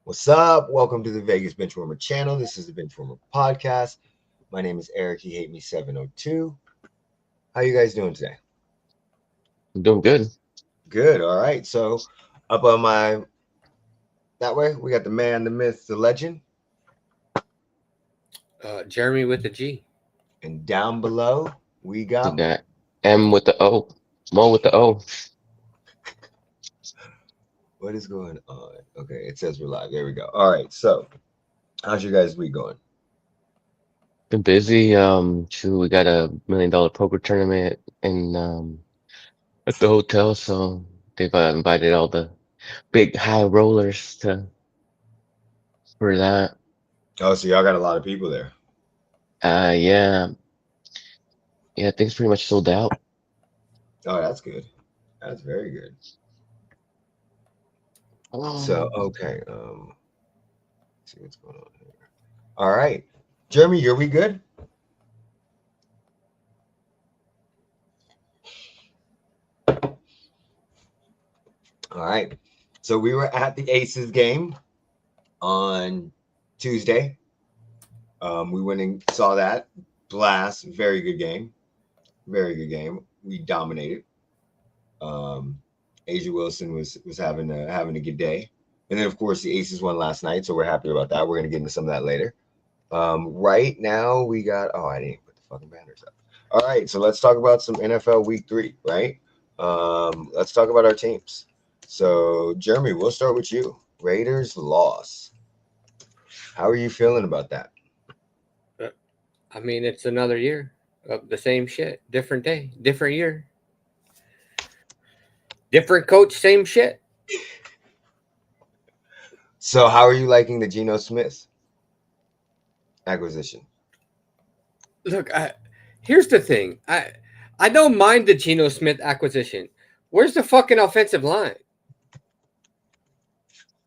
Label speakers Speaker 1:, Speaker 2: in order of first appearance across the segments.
Speaker 1: What's up? Welcome to the Vegas Benchwarmer channel. This is the Benchwarmer podcast. My name is Eric. He hate me 702. How you guys doing today?
Speaker 2: I'm doing good.
Speaker 1: Good. All right. So up on my that way, we got the man, the myth, the legend,
Speaker 3: Jeremy with the G.
Speaker 1: and down below we
Speaker 2: We
Speaker 1: got.
Speaker 2: got M with the O, Mo with the O.
Speaker 1: What is going on? Okay, it says we're live. There we go. All right. So how's your guys' week going?
Speaker 2: Been busy. We got a $1 million poker tournament in at the hotel, so they've invited all the big high rollers to for that.
Speaker 1: Oh, so y'all got a lot of people there.
Speaker 2: Yeah, yeah, things pretty much sold out.
Speaker 1: Oh, that's good. That's very good. So
Speaker 2: Um,
Speaker 1: okay. Let's see what's going on here. All right. Jeremy, are we good? All right. So we were at the Aces game on Tuesday. We went and saw that. Blast. Very good game. Very good game. We dominated. Um, Asia Wilson was having a good day. And then of course the Aces won last night, so we're happy about that. We're gonna get into some of that later. Right now we got I didn't put the fucking banners up. All right, so let's talk about some NFL week 3, right? Let's talk about our teams. So, Jeremy, we'll start with you. Raiders loss. How are you feeling about that?
Speaker 3: I mean, it's another year of the same shit. Different day, different year. Different coach, same shit.
Speaker 1: So, how are you liking the Geno Smith acquisition?
Speaker 3: Look, here's the thing. I don't mind the Geno Smith acquisition. Where's the fucking offensive line?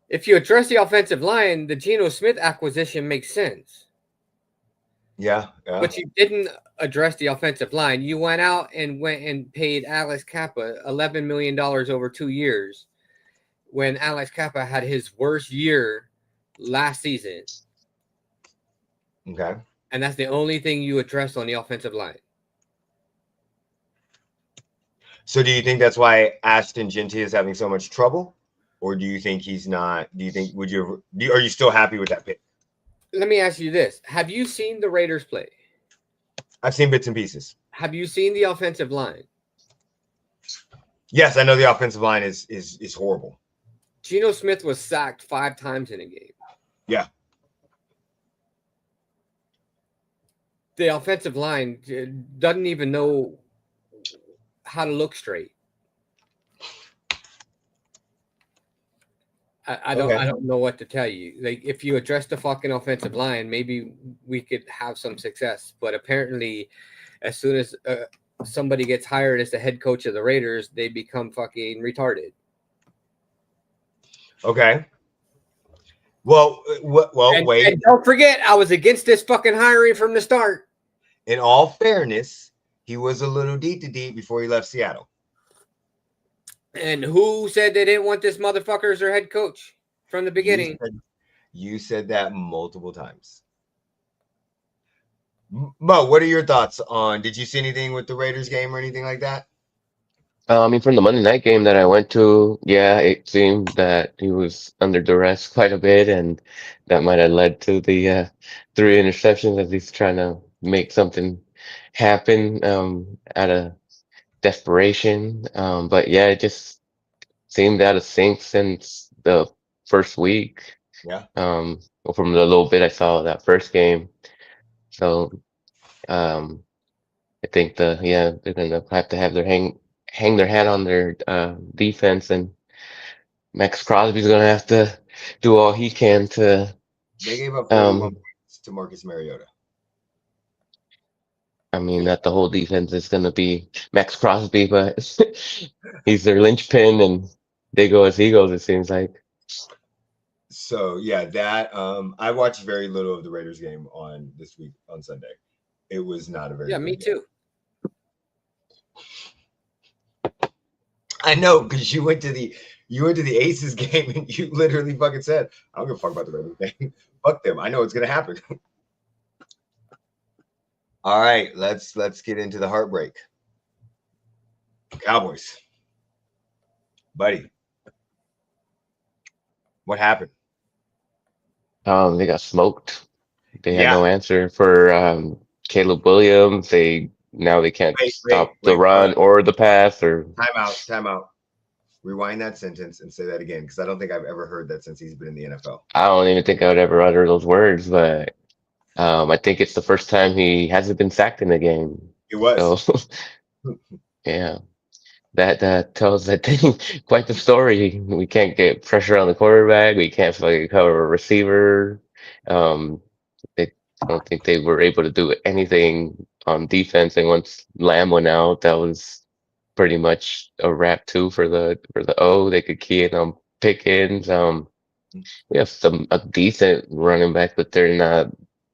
Speaker 3: If you address the offensive line, the Geno Smith acquisition makes sense.
Speaker 1: Yeah.
Speaker 3: But you didn't address the offensive line. You went out and paid Alex Kappa $11 million over 2 years when Alex Kappa had his worst year last season.
Speaker 1: Okay.
Speaker 3: And that's the only thing you addressed on the offensive line.
Speaker 1: So, do you think that's why Ashton Genty is having so much trouble? Or do you think he's not? Do you think are you still happy with that pick?
Speaker 3: Let me ask you this. Have you seen the Raiders play?
Speaker 1: I've seen bits and pieces.
Speaker 3: Have you seen the offensive line?
Speaker 1: Yes, I know the offensive line is horrible.
Speaker 3: Geno Smith was sacked 5 times in a game.
Speaker 1: Yeah.
Speaker 3: The offensive line doesn't even know how to look straight. I don't know what to tell you. Like, if you address the fucking offensive line, maybe we could have some success. But apparently, as soon as somebody gets hired as the head coach of the Raiders, they become fucking retarded.
Speaker 1: Okay. Well, wait.
Speaker 3: And don't forget, I was against this fucking hiring from the start.
Speaker 1: In all fairness, he was a little deep before he left Seattle.
Speaker 3: And who said they didn't want this motherfucker as their head coach from the beginning?
Speaker 1: You said that multiple times. Mo, what are your thoughts on? Did you see anything with the Raiders game or anything like that?
Speaker 2: I mean, from the Monday night game that I went to, yeah, it seemed that he was under duress quite a bit, and that might have led to the 3 interceptions as he's trying to make something happen out of desperation. But yeah, it just seemed out of sync since the first week.
Speaker 1: Yeah.
Speaker 2: Well, from the little bit I saw of that first game. So I think they're gonna have to have their hang their hat on their defense, and Max Crosby's gonna have to do all he can to.
Speaker 1: They gave up 41 points to Marcus Mariota.
Speaker 2: I mean, not the whole defense is gonna be Max Crosby, but he's their linchpin, and they go as he goes. It seems like.
Speaker 1: So yeah, that I watched very little of the Raiders game on this week on Sunday. It was not a very good
Speaker 3: me
Speaker 1: game.
Speaker 3: too.
Speaker 1: I know, because you You went to the Aces game and you literally fucking said, I don't give a fuck about the Ravens game. Fuck them. I know it's gonna happen. All right, let's get into the heartbreak. Cowboys. Buddy. What happened?
Speaker 2: They got smoked. They had
Speaker 1: Yeah.
Speaker 2: no answer for Caleb Williams. Now they can't stop the run or the pass or
Speaker 1: Time out. Rewind that sentence and say that again, because I don't think I've ever heard that since he's been in the NFL.
Speaker 2: I don't even think I would ever utter those words, but I think it's the first time he hasn't been sacked in a game.
Speaker 1: It was.
Speaker 2: So yeah, that tells I think quite the story. We can't get pressure on the quarterback. We can't fucking cover a receiver. Um, I don't think they were able to do anything on defense. And once Lamb went out, that was pretty much a wrap too for the O. They could key in on Pickens. We have a decent running back, but they're not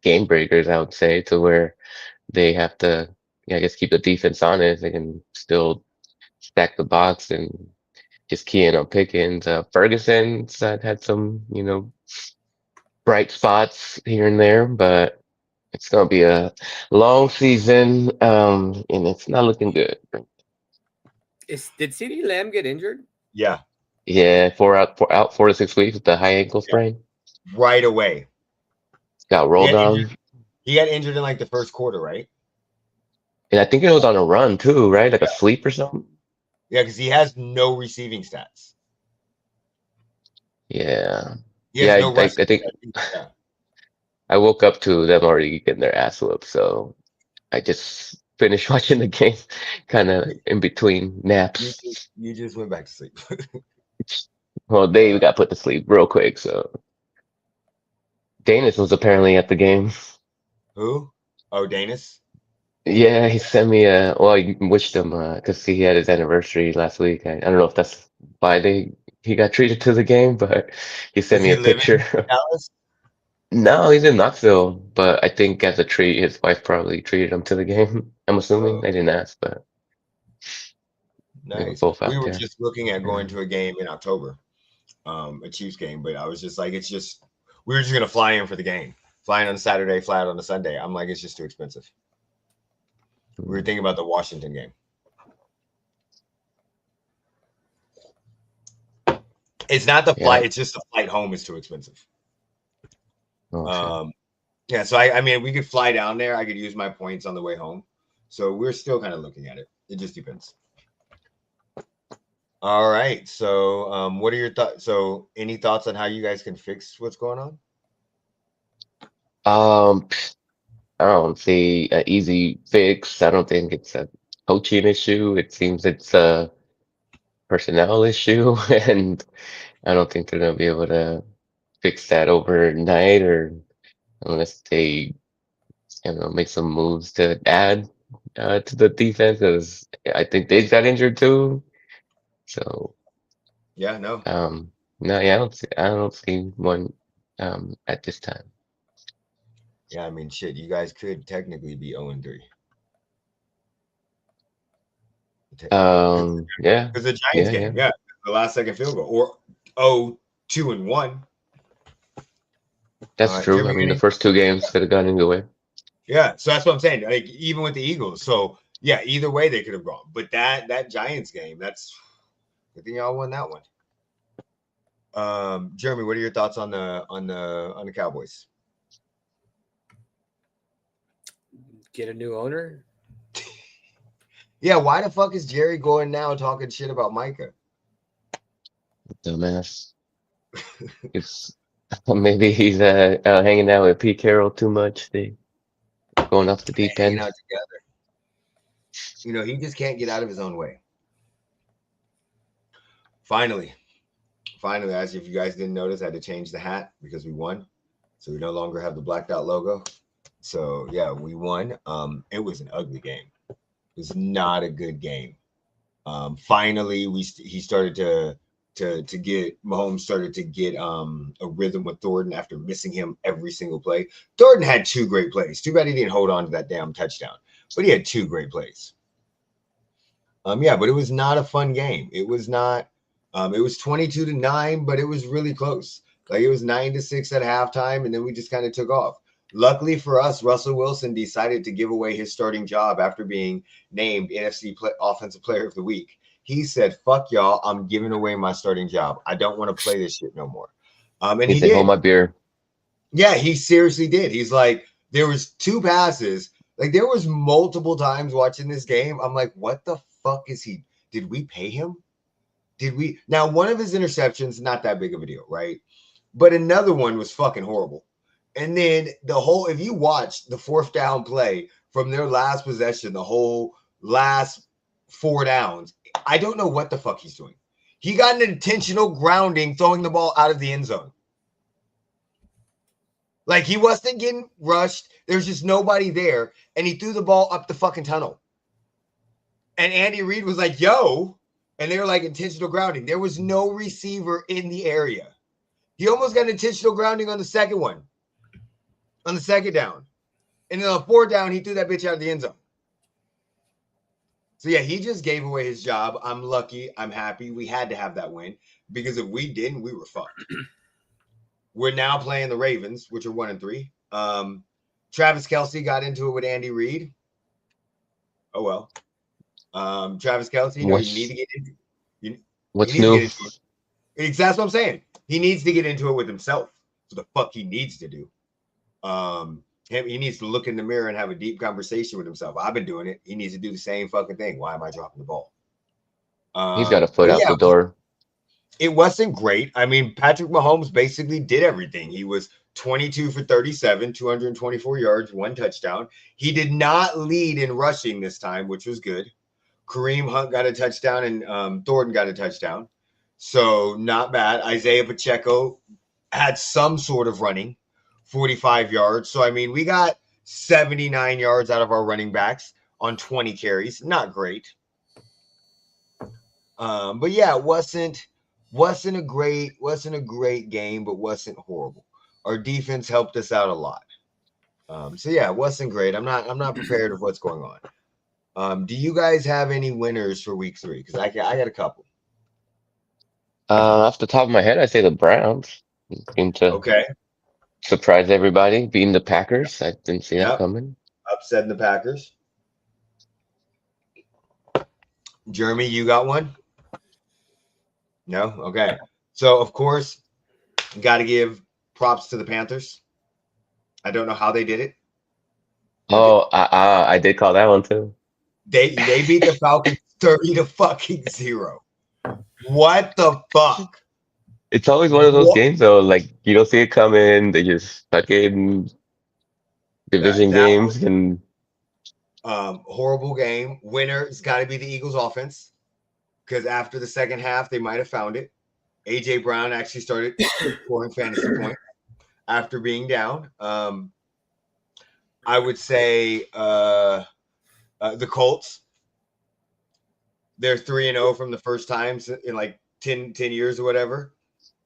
Speaker 2: game breakers, I would say, to where they have to, yeah, I guess, keep the defense honest. They can still stack the box and just key in on Pickens. Ferguson's had some, bright spots here and there, but it's gonna be a long season, and it's not looking good.
Speaker 3: Did CeeDee Lamb get injured?
Speaker 1: Yeah.
Speaker 2: Yeah, out 4 to 6 weeks with the high ankle sprain.
Speaker 1: Right away.
Speaker 2: Got rolled on.
Speaker 1: He got injured in like the first quarter, right?
Speaker 2: And I think it was on a run too, right? Like a sleep or something.
Speaker 1: Yeah, because he has no receiving stats.
Speaker 2: Yeah.
Speaker 1: He has no
Speaker 2: I think I woke up to them already getting their ass whooped, so I just finished watching the game kind of in between naps.
Speaker 1: You just went back to sleep.
Speaker 2: Well, they got put to sleep real quick, so Danis was apparently at the game.
Speaker 1: Who? Oh, Danis?
Speaker 2: Yeah, he sent me he wished him because he had his anniversary last week. I don't know if that's why he got treated to the game, but he sent me a picture.
Speaker 1: In Dallas?
Speaker 2: No, he's in Knoxville, but I think as a treat, his wife probably treated him to the game. I'm assuming. I didn't ask, but
Speaker 1: nice.
Speaker 2: They were both out
Speaker 1: We were
Speaker 2: there.
Speaker 1: just looking at going to a game in October, a Chiefs game, but I was just like, we were just gonna fly in for the game, flying on a Saturday, fly out on a Sunday. I'm like, it's just too expensive. We were thinking about the Washington game. It's not the flight; it's just the flight home is too expensive.
Speaker 2: Oh,
Speaker 1: yeah, so I mean, we could fly down there. I could use my points on the way home. So we're still kind of looking at it. It just depends. All right. So what are your thoughts? So any thoughts on how you guys can fix what's going on?
Speaker 2: I don't see an easy fix. I don't think it's a coaching issue. It seems it's a personnel issue, and I don't think they're gonna be able to fix that overnight, or unless they, make some moves to add to the defense. Because I think they got injured too. So
Speaker 1: Yeah, no.
Speaker 2: no, yeah, I don't see one at this time.
Speaker 1: Yeah, I mean, shit, you guys could technically be 0-3.
Speaker 2: Yeah.
Speaker 1: Because the Giants game, the last second field goal, or 2-1.
Speaker 2: That's true. I mean, the first two games could have gone either way.
Speaker 1: Yeah, so that's what I'm saying. Like, even with the Eagles, so yeah, either way they could have gone. But that Giants game, that's I think y'all won that one. Jeremy, what are your thoughts on the Cowboys?
Speaker 3: Get a new owner.
Speaker 1: Yeah, why the fuck is Jerry going now talking shit about Micah?
Speaker 2: Dumbass. Maybe he's hanging out with Pete Carroll too much. They going off the deep end.
Speaker 1: Out together. He just can't get out of his own way. Finally, as if you guys didn't notice, I had to change the hat because we won. So we no longer have the blacked out logo. So yeah, we won. It was an ugly game. It was not a good game. Finally, he started to get Mahomes started to get a rhythm with Thornton after missing him every single play. Thornton had 2 great plays. Too bad he didn't hold on to that damn touchdown. But he had 2 great plays. But it was not a fun game. It was not. It was 22-9, but it was really close. Like it was 9-6 at halftime, and then we just kind of took off. Luckily for us, Russell Wilson decided to give away his starting job after being named Offensive Player of the Week. He said, "Fuck y'all, I'm giving away my starting job. I don't want to play this shit no more." And
Speaker 2: He
Speaker 1: he
Speaker 2: said, "Hold
Speaker 1: did.
Speaker 2: my beer."
Speaker 1: Yeah, he seriously did. He's like, there was 2 passes. Like there was multiple times watching this game. I'm like, what the fuck is he? Did we pay him? Did we? Now, one of his interceptions, not that big of a deal, right? But another one was fucking horrible. And then if you watch the 4th down play from their last possession, the whole last 4 downs, I don't know what the fuck he's doing. He got an intentional grounding throwing the ball out of the end zone. Like he wasn't getting rushed. There's just nobody there. And he threw the ball up the fucking tunnel. And Andy Reid was like, yo. And they were like intentional grounding. There was no receiver in the area. He almost got intentional grounding on the second one. On the second down. And then on 4th down, he threw that bitch out of the end zone. So yeah, he just gave away his job. I'm lucky. I'm happy. We had to have that win. Because if we didn't, we were fucked. We're now playing the Ravens, which are 1-3. Travis Kelce got into it with Andy Reid. Oh well. Travis Kelce, you need to get into
Speaker 2: What's new?
Speaker 1: That's what I'm saying. He needs to get into it with himself. So the fuck he needs to do. He needs to look in the mirror and have a deep conversation with himself. I've been doing it. He needs to do the same fucking thing. Why am I dropping the ball?
Speaker 2: He's got a foot out the door.
Speaker 1: It wasn't great. I mean, Patrick Mahomes basically did everything. He was 22 for 37, 224 yards, 1 touchdown. He did not lead in rushing this time, which was good. Kareem Hunt got a touchdown and Thornton got a touchdown. So not bad. Isaiah Pacheco had some sort of running, 45 yards. So, I mean, we got 79 yards out of our running backs on 20 carries. Not great. But yeah, it wasn't a great game, but wasn't horrible. Our defense helped us out a lot. So yeah, it wasn't great. I'm not prepared of what's going on. Do you guys have any winners for week 3? Because I got a couple.
Speaker 2: Off the top of my head, I say the Browns seem to surprise everybody, beating the Packers. I didn't see that coming.
Speaker 1: Upsetting the Packers. Jeremy, you got one? No? Okay. So, of course, got to give props to the Panthers. I don't know how they did it.
Speaker 2: Oh, I did call that one too.
Speaker 1: They beat the Falcons 30-0. What the fuck?
Speaker 2: It's always one of those games though, like you don't see it coming. They just fucking division games and
Speaker 1: horrible game. Winner's got to be the Eagles offense because after the second half they might have found it. AJ Brown actually started scoring fantasy points after being down. I would say the Colts. They're 3-0 from the first time in like 10 years or whatever.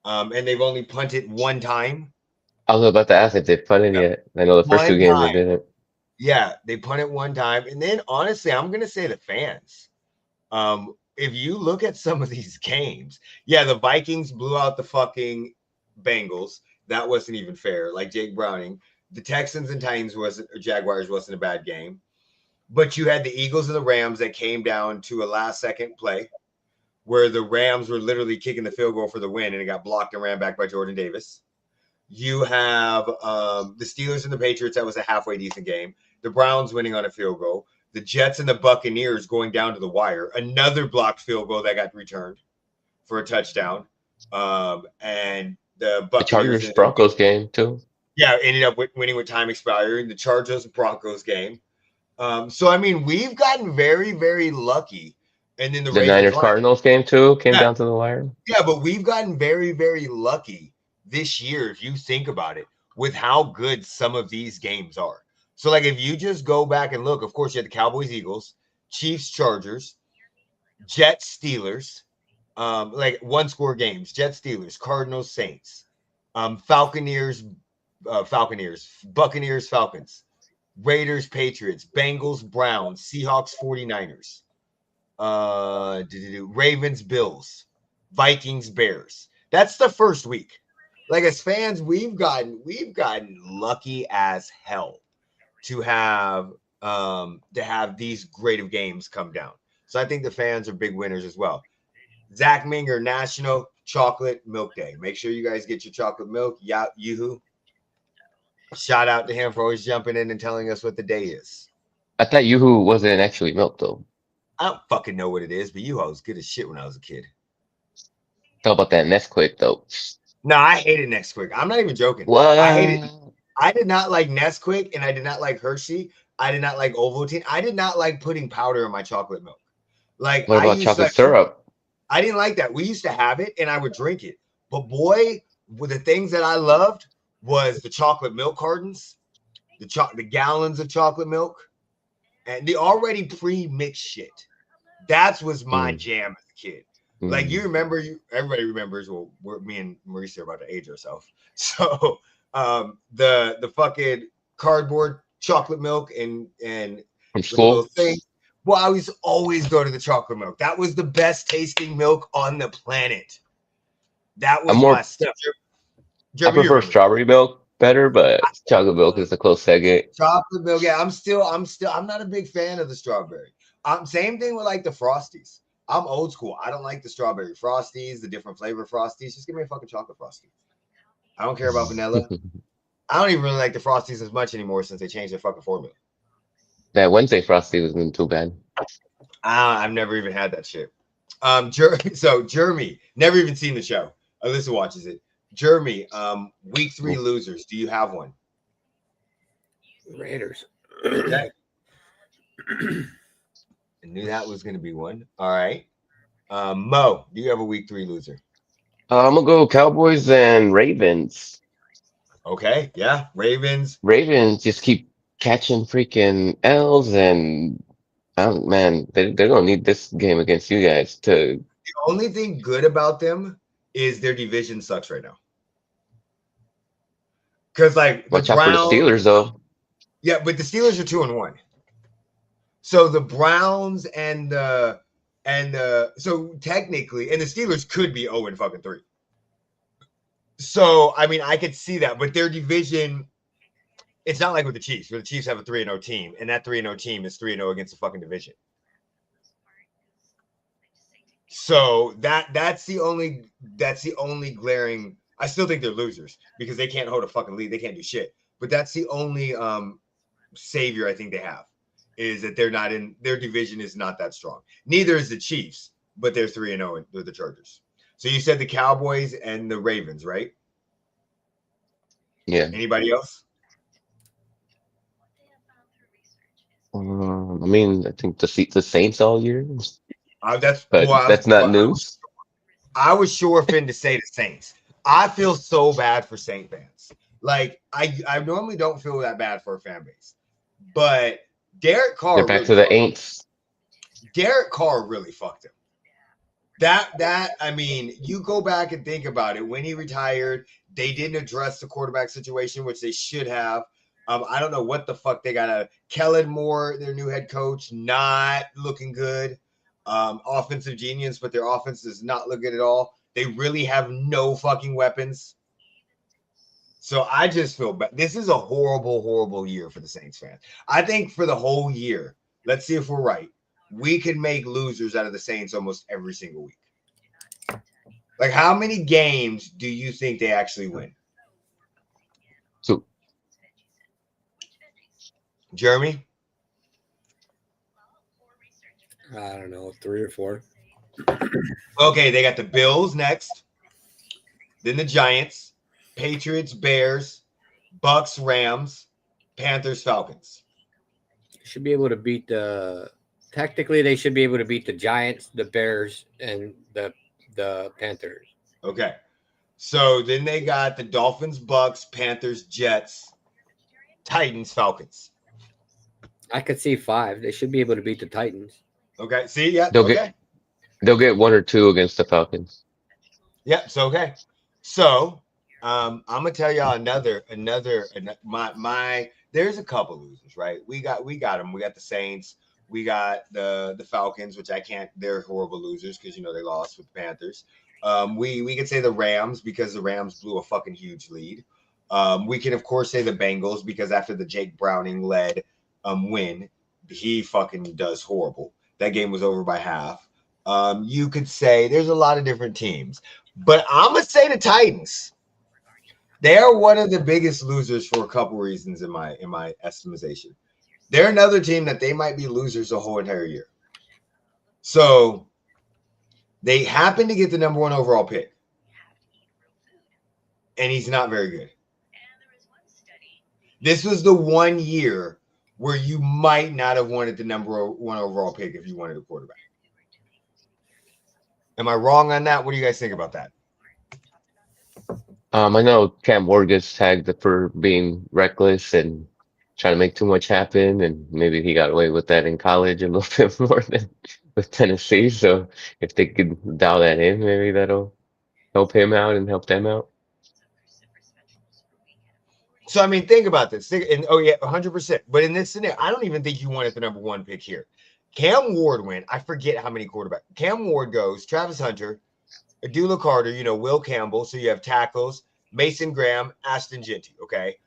Speaker 1: And they've only punted 1 time.
Speaker 2: I was about to ask if they punted yet. I know the first 2 games they didn't.
Speaker 1: Yeah, they punted 1 time. And then honestly, I'm gonna say the fans. If you look at some of these games, yeah, the Vikings blew out the fucking Bengals. That wasn't even fair. Like Jake Browning. The Texans and Titans Jaguars wasn't a bad game. But you had the Eagles and the Rams that came down to a last-second play where the Rams were literally kicking the field goal for the win, and it got blocked and ran back by Jordan Davis. You have the Steelers and the Patriots. That was a halfway decent game. The Browns winning on a field goal. The Jets and the Buccaneers going down to the wire. Another blocked field goal that got returned for a touchdown. And the
Speaker 2: Chargers Broncos game too.
Speaker 1: Yeah, ended up winning with time expiring. The Chargers Broncos game. So I mean, we've gotten very, very lucky. And then the
Speaker 2: Niners Cardinals game too came down to the wire.
Speaker 1: Yeah, but we've gotten very, very lucky this year, if you think about it, with how good some of these games are. So, like, if you just go back and look, of course, you had the Cowboys, Eagles, Chiefs, Chargers, Jets, Steelers, like 1-score games, Jets, Steelers, Cardinals, Saints, Buccaneers, Falcons, Raiders, Patriots, Bengals, Browns, Seahawks, 49ers, Ravens, Bills, Vikings, Bears. That's the first week. Like as fans, we've gotten lucky as hell to have these great of games come down. So I think the fans are big winners as well. Zach Minger, National Chocolate Milk Day. Make sure you guys get your chocolate milk. Yeah, yoo-hoo. Shout out to him for always jumping in and telling us what the day is.
Speaker 2: I thought Yoo-hoo wasn't actually milk though.
Speaker 1: I don't fucking know what it is, but you was good as shit when I was a kid.
Speaker 2: How about that Nesquik though?
Speaker 1: No, I hated Nesquik. I'm not even joking.
Speaker 2: What?
Speaker 1: I hated. I did not like Nesquik, and I did not like Hershey. I did not like Ovaltine. I did not like putting powder in my chocolate milk. Like
Speaker 2: What
Speaker 1: I
Speaker 2: about
Speaker 1: used
Speaker 2: chocolate
Speaker 1: to,
Speaker 2: syrup?
Speaker 1: I didn't like that. We used to have it, and I would drink it. But boy, with the things that I loved was the chocolate milk cartons, the gallons of chocolate milk, and the already pre-mixed shit. That was my
Speaker 2: Mm,
Speaker 1: jam as a kid. Like you
Speaker 2: mm.
Speaker 1: remember, everybody remembers. Well, me and Maurice are about to age ourselves. So the fucking cardboard chocolate milk and
Speaker 2: From
Speaker 1: with the little
Speaker 2: school?
Speaker 1: thing. Well, I used to always go to the chocolate milk. That was the best tasting milk on the planet. That
Speaker 2: I'm
Speaker 1: was my
Speaker 2: more.
Speaker 1: stuff.
Speaker 2: I
Speaker 1: Jeremy, you
Speaker 2: prefer
Speaker 1: remember
Speaker 2: strawberry milk better, but chocolate milk is a close second.
Speaker 1: chocolate milk. Yeah, I'm not a big fan of the strawberry. Same thing with like the Frosties. I'm old school. I don't like the strawberry Frosties, the different flavor Frosties. Just give me a fucking chocolate Frosty. I don't care about vanilla. I don't even really like the Frosties as much anymore since they changed their fucking formula.
Speaker 2: That Wednesday frosty wasn't too bad.
Speaker 1: I've never even had that shit. So Jeremy, never even seen the show. Alyssa watches it. Jeremy, week 3 losers. Do you have one?
Speaker 3: Raiders.
Speaker 1: Okay. I knew that was going to be one. All right. Mo, do you have a week 3 loser?
Speaker 2: I'm gonna go Cowboys and Ravens.
Speaker 1: Okay. Yeah. Ravens.
Speaker 2: Ravens just keep catching freaking L's, and man, they're gonna need this game against you guys to
Speaker 1: The only thing good about them is their division sucks right now. Because like the
Speaker 2: watch out for the
Speaker 1: Browns,
Speaker 2: Steelers, though.
Speaker 1: yeah, but the Steelers are 2-1. So the Browns and the so technically, and the Steelers could be 0 and fucking 3. So I mean, I could see that, but their division, it's not like with the Chiefs, where the Chiefs have a 3-0 team, and that 3-0 team is 3-0 against the fucking division. So that's the only glaring. I still think they're losers because they can't hold a fucking lead. They can't do shit. But that's the only savior I think they have is that they're not in their division is not that strong. Neither is the Chiefs, but they're 3-0 with the Chargers. So you said the Cowboys and the Ravens, right?
Speaker 2: Yeah.
Speaker 1: Anybody else?
Speaker 2: I mean, I think the Saints all year, but that's not news.
Speaker 1: I was sure fin to say the Saints. I feel so bad for Saint fans. Like I normally don't feel that bad for a fan base, but Derek
Speaker 2: They're
Speaker 1: Carr
Speaker 2: back
Speaker 1: really
Speaker 2: to the
Speaker 1: fucked him.
Speaker 2: Aints.
Speaker 1: Derek Carr really fucked him. That I mean, you go back and think about it. When he retired, they didn't address the quarterback situation, which they should have. I don't know what the fuck they got out of Kellen Moore, their new head coach, not looking good. Offensive genius, but their offense does not look good at all. They really have no fucking weapons. So I just feel bad. This is a horrible, horrible year for the Saints fans. I think for the whole year, let's see if we're right. We can make losers out of the Saints almost every single week. Like, how many games do you think they actually win?
Speaker 2: So
Speaker 1: Jeremy?
Speaker 3: I don't know, 3 or 4.
Speaker 1: Okay, they got the Bills next, then the Giants, Patriots, Bears, Bucks, Rams, Panthers, Falcons.
Speaker 3: Should be able to beat the. Technically, they should be able to beat the Giants, the Bears, and the Panthers.
Speaker 1: Okay. So then they got the Dolphins, Bucks, Panthers, Jets, Titans, Falcons.
Speaker 3: I could see 5. They should be able to beat the Titans.
Speaker 1: Okay. See, yeah.
Speaker 2: they'll
Speaker 1: Okay.
Speaker 2: get 1 or 2 against the Falcons.
Speaker 1: Yep. So okay. So I'm gonna tell y'all another my there's a couple losers, right? We got them. We got the Saints. We got the Falcons, which I can't. They're horrible losers because they lost with the Panthers. We could say the Rams because the Rams blew a fucking huge lead. We can of course say the Bengals because after the Jake Browning led win, he fucking does horrible. That game was over by half. You could say there's a lot of different teams, but I'm gonna say the Titans. They are one of the biggest losers for a couple reasons in my estimation. They're another team that they might be losers the whole entire year. So they happen to get the number one overall pick, and he's not very good. This was the one year where you might not have wanted the number one overall pick if you wanted a quarterback. Am I wrong on that? What do you guys think about that?
Speaker 2: I know Cam Ward gets tagged for being reckless and trying to make too much happen, and maybe he got away with that in college a little bit more than with Tennessee. So if they could dial that in, maybe that'll help him out and help them out.
Speaker 1: So I mean, think about this. Oh yeah, 100%. But in this scenario, I don't even think you wanted the number one pick here. Cam Ward went. I forget how many quarterbacks. Cam Ward goes. Travis Hunter, Adula Carter. Will Campbell. So you have tackles. Mason Graham, Ashton Genty. Okay.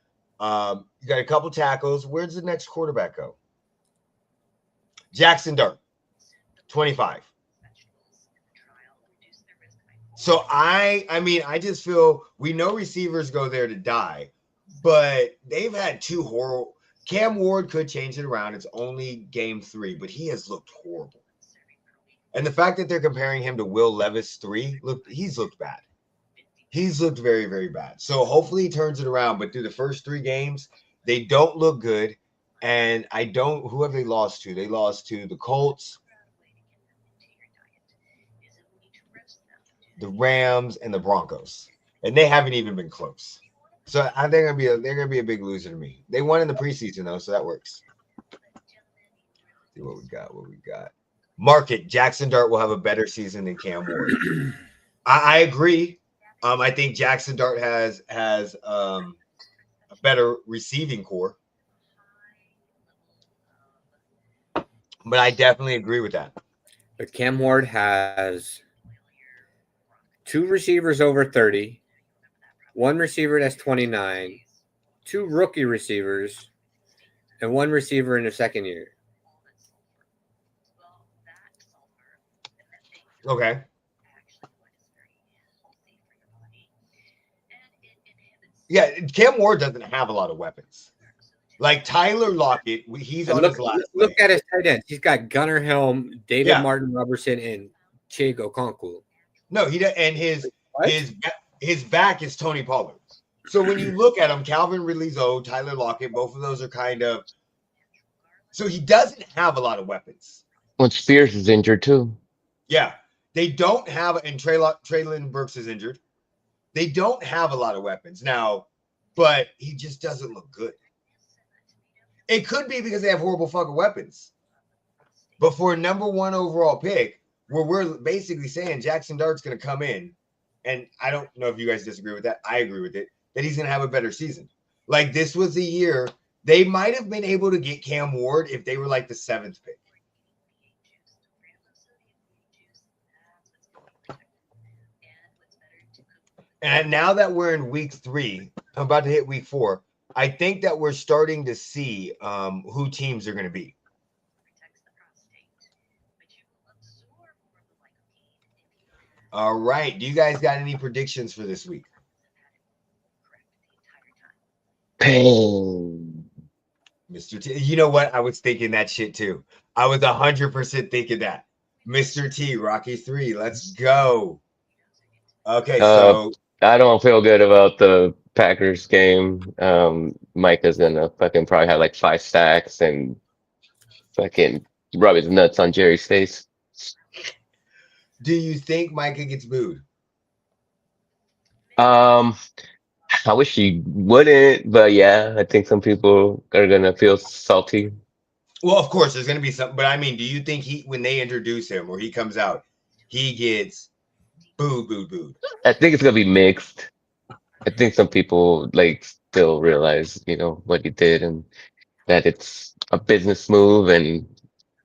Speaker 1: You got a couple tackles. Where's the next quarterback go? Jackson Dart, 25. So I just feel we know receivers go there to die, but they've had two horrible. Cam Ward could change it around. It's only game 3, but he has looked horrible. And the fact that they're comparing him to Will Levis 3, he's looked bad. He's looked very, very bad. So hopefully he turns it around. But through the first 3 games, they don't look good. And who have they lost to? They lost to the Colts, the Rams, and the Broncos. And they haven't even been close. So I think they're gonna be a big loser to me. They won in the preseason though, so that works. See what we got. Market Jackson Dart will have a better season than Cam Ward. I agree. I think Jackson Dart has a better receiving core, but I definitely agree with that.
Speaker 3: But Cam Ward has 2 receivers over 30. 1 receiver that's 29, 2 rookie receivers, and 1 receiver in the second year.
Speaker 1: Okay. Yeah, Cam Ward doesn't have a lot of weapons. Like Tyler Lockett, he's on his last.
Speaker 3: Look at his tight ends. He's got Gunnar Helm, David Martin Robertson, and Chigo Okonkwo.
Speaker 1: No, he and his back is Tony Pollard. So when you look at him, Calvin Ridley's old, Tyler Lockett, both of those are kind of. So he doesn't have a lot of weapons.
Speaker 2: When Spears is injured too.
Speaker 1: Yeah, they don't have, and Traylon Burks is injured. They don't have a lot of weapons now, but he just doesn't look good. It could be because they have horrible fucking weapons. But for a number 1 overall pick, where we're basically saying Jackson Dart's going to come in, and I don't know if you guys disagree with that. I agree with it, that he's going to have a better season. Like this was the year they might have been able to get Cam Ward if they were like the 7th pick. And now that we're in week 3, I'm about to hit week 4. I think that we're starting to see who teams are going to be. All right. Do you guys got any predictions for this week?
Speaker 2: Pain.
Speaker 1: Mr. T. You know what? I was thinking that shit too. I was 100% thinking that. Mr. T, Rocky 3. Let's go. Okay, so
Speaker 2: I don't feel good about the Packers game. Micah's gonna fucking probably have like 5 sacks and fucking rub his nuts on Jerry's face.
Speaker 1: do you think Micah gets booed?
Speaker 2: I wish he wouldn't, but yeah, I think some people are gonna feel salty.
Speaker 1: Well, of course, there's going to be some, but I mean, do you think when they introduce him or he comes out, he gets booed?
Speaker 2: I think it's gonna be mixed. I think some people like still realize, what he did and that it's a business move and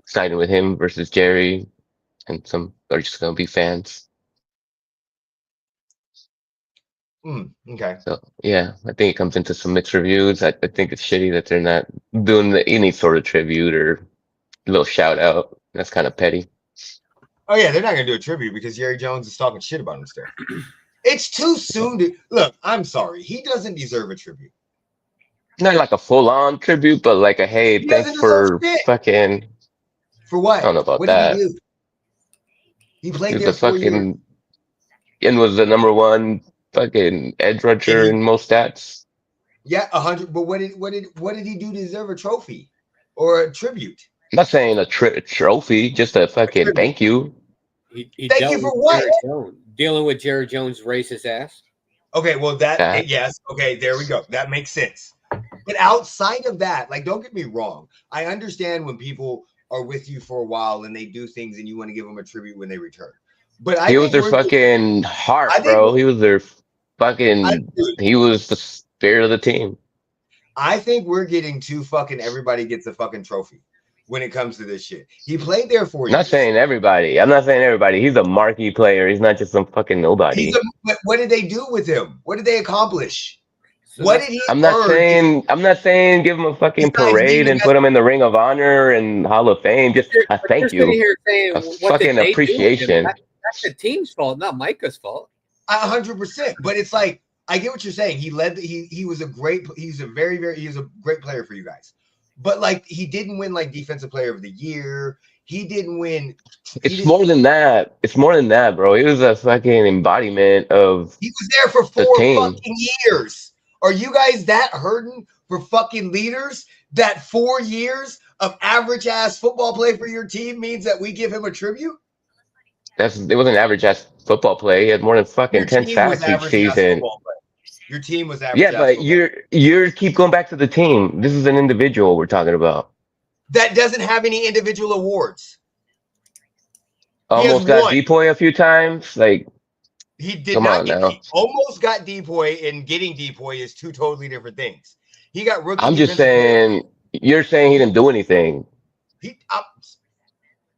Speaker 2: siding with him versus Jerry, and some are just gonna be fans.
Speaker 1: Okay.
Speaker 2: So yeah, I think it comes into some mixed reviews. I think it's shitty that they're not doing any sort of tribute or little shout out. That's kind of petty.
Speaker 1: Oh yeah, they're not gonna do a tribute because Jerry Jones is talking shit about him still. It's too soon to look. I'm sorry, he doesn't deserve a tribute.
Speaker 2: Not like a full on tribute, but like a hey,
Speaker 1: He
Speaker 2: thanks
Speaker 1: doesn't deserve
Speaker 2: for
Speaker 1: shit.
Speaker 2: fucking.
Speaker 1: For
Speaker 2: I don't
Speaker 1: what?
Speaker 2: know about
Speaker 1: What did he
Speaker 2: that.
Speaker 1: do? He
Speaker 2: He
Speaker 1: played
Speaker 2: was
Speaker 1: there
Speaker 2: the
Speaker 1: 4 years,
Speaker 2: and was the number one fucking edge
Speaker 1: and
Speaker 2: rusher
Speaker 1: he
Speaker 2: in most stats.
Speaker 1: 100. But what did he do to deserve a trophy or a tribute?
Speaker 2: I'm not saying a trophy, just a
Speaker 1: A
Speaker 2: fucking
Speaker 1: tribute.
Speaker 2: thank you.
Speaker 3: He
Speaker 1: Thank you
Speaker 3: dealt
Speaker 1: for
Speaker 3: with
Speaker 1: what?
Speaker 3: Jared Jones, dealing with Jared Jones' racist ass.
Speaker 1: Okay, well
Speaker 2: That
Speaker 1: yes. Okay, there we go. That makes sense. But outside of that, like, don't get me wrong. I understand when people are with you for a while and they do things and you want to give them a tribute when they return. But I
Speaker 2: he was
Speaker 1: think
Speaker 2: their
Speaker 1: we're getting,
Speaker 2: fucking
Speaker 1: I
Speaker 2: heart,
Speaker 1: think
Speaker 2: bro. He was their
Speaker 1: I,
Speaker 2: fucking. He was the spirit of the team.
Speaker 1: I think we're getting too fucking everybody gets a fucking trophy when it comes to this shit. He played there 4 years.
Speaker 2: Not saying everybody. I'm not saying everybody. He's a marquee player. He's not just some fucking nobody.
Speaker 1: What did they do with him? What did they accomplish?
Speaker 3: So
Speaker 1: What
Speaker 3: that's
Speaker 1: did he
Speaker 2: I'm not
Speaker 1: earn
Speaker 2: saying. I'm not saying give him a fucking
Speaker 1: besides being
Speaker 2: parade
Speaker 1: the
Speaker 2: and
Speaker 1: best?
Speaker 2: put him in the Ring of Honor and Hall of Fame. Just a
Speaker 3: but you're
Speaker 2: thank
Speaker 3: sitting
Speaker 2: you,
Speaker 3: here saying,
Speaker 2: a
Speaker 3: what did
Speaker 2: fucking
Speaker 3: they do with him?
Speaker 2: appreciation.
Speaker 3: That's the team's fault, not Micah's fault.
Speaker 1: 100%. But it's like I get what you're saying. He led. He was a great. He's a great player for you guys. But like he didn't win like defensive player of the year. He didn't win.
Speaker 2: It's more than that. It's more than that, bro. He was a fucking embodiment of
Speaker 1: He was there for
Speaker 2: the
Speaker 1: 4
Speaker 2: team.
Speaker 1: fucking years. Are you guys that hurting for fucking leaders? That 4 years of average ass football play for your team means that we give him a tribute?
Speaker 2: It was an average ass football play. He had more than fucking
Speaker 1: Your
Speaker 2: 10
Speaker 1: team was
Speaker 2: sacks each
Speaker 1: average ass
Speaker 2: season.
Speaker 1: football play. Your team was average
Speaker 2: Yeah,
Speaker 1: ass
Speaker 2: but
Speaker 1: football.
Speaker 2: you're keep going back to the team. This is an individual we're talking about.
Speaker 1: That doesn't have any individual awards.
Speaker 2: Almost got Depoy a few times. Like,
Speaker 1: he did
Speaker 2: come
Speaker 1: not
Speaker 2: on
Speaker 1: get.
Speaker 2: now.
Speaker 1: He almost got Depoy, and getting Depoy is two totally different things. He got rookie.
Speaker 2: I'm just saying. You're saying he didn't do anything.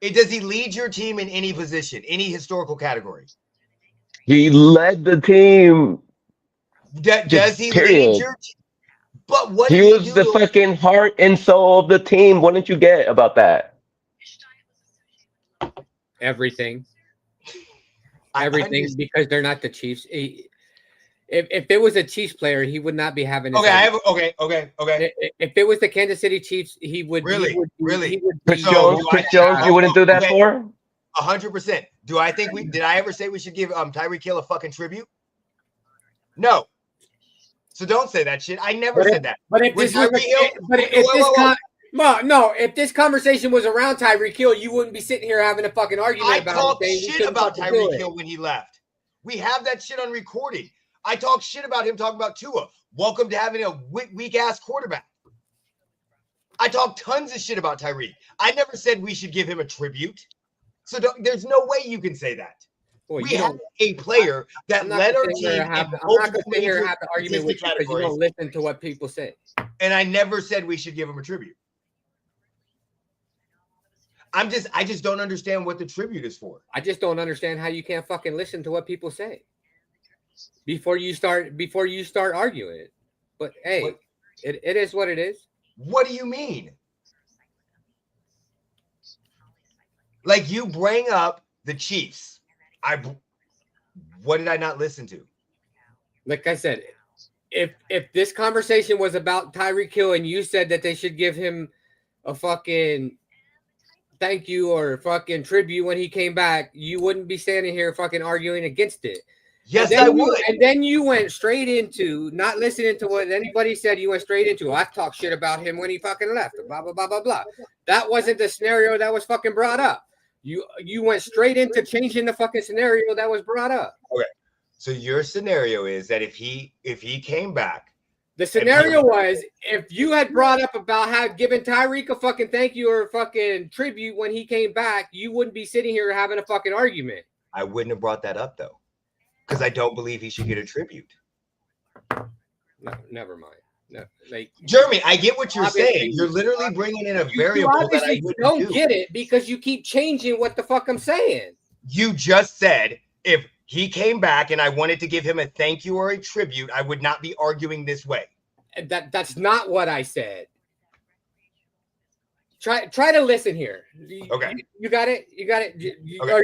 Speaker 1: Does he lead your team in any position, any historical category?
Speaker 2: He led the team.
Speaker 1: Does he
Speaker 2: period.
Speaker 1: lead your team? But what
Speaker 2: He
Speaker 1: did he
Speaker 2: was
Speaker 1: do?
Speaker 2: the fucking heart and soul of the team. What didn't you get about that?
Speaker 3: Everything.
Speaker 1: I
Speaker 3: Everything,
Speaker 1: understand.
Speaker 3: because they're not the Chiefs. If it was a Chiefs player, he would not be having.
Speaker 1: Okay.
Speaker 3: If it was the Kansas City Chiefs, he would
Speaker 1: Really?
Speaker 2: Chris Jones, you wouldn't do that for?
Speaker 1: 100%. Do I think did I ever say we should give Tyreek Hill a fucking tribute? No. So don't say that shit. I never said that.
Speaker 3: But if this if this conversation was around Tyreek Hill, you wouldn't be sitting here having a fucking argument
Speaker 1: I
Speaker 3: about
Speaker 1: talked
Speaker 3: it.
Speaker 1: shit about Tyreek Hill when he left. We have that shit on recording. I talked shit about him talking about Tua. Welcome to having a weak ass quarterback. I talked tons of shit about Tyreek. I never said we should give him a tribute. So there's no way you can say that. We have a player that led our team.
Speaker 3: I'm not going to sit here and have an argument with you because you don't listen to what people say.
Speaker 1: And I never said we should give him a tribute. I just don't understand what the tribute is for.
Speaker 3: I just don't understand how you can't fucking listen to what people say before you start arguing it. But hey, it is what it is.
Speaker 1: What do you mean? Like, you bring up the Chiefs. What did I not listen to?
Speaker 3: Like I said, if this conversation was about Tyreek Hill and you said that they should give him a fucking thank you or fucking tribute when he came back, you wouldn't be standing here fucking arguing against it.
Speaker 1: Yes, I would.
Speaker 3: And then you went straight into not listening to what anybody said. You went straight into, I talked shit about him when he fucking left. Blah, blah, blah, blah, blah. That wasn't the scenario that was fucking brought up. You went straight into changing the fucking scenario that was brought up.
Speaker 1: Okay. So your scenario is that if he came back.
Speaker 3: The scenario was if you had brought up about how giving Tyreek a fucking thank you or a fucking tribute when he came back, you wouldn't be sitting here having a fucking argument.
Speaker 1: I wouldn't have brought that up though. Because I don't believe he should get a tribute.
Speaker 3: No, never mind. No, like
Speaker 1: Jeremy, I get what you're saying. You're literally bringing in a variable that I
Speaker 3: don't get it because you keep changing what the fuck I'm saying.
Speaker 1: You just said if he came back and I wanted to give him a thank you or a tribute, I would not be arguing this way.
Speaker 3: That's not what I said. Try to listen here.
Speaker 1: Okay.
Speaker 3: You got it. You got it.
Speaker 1: Okay.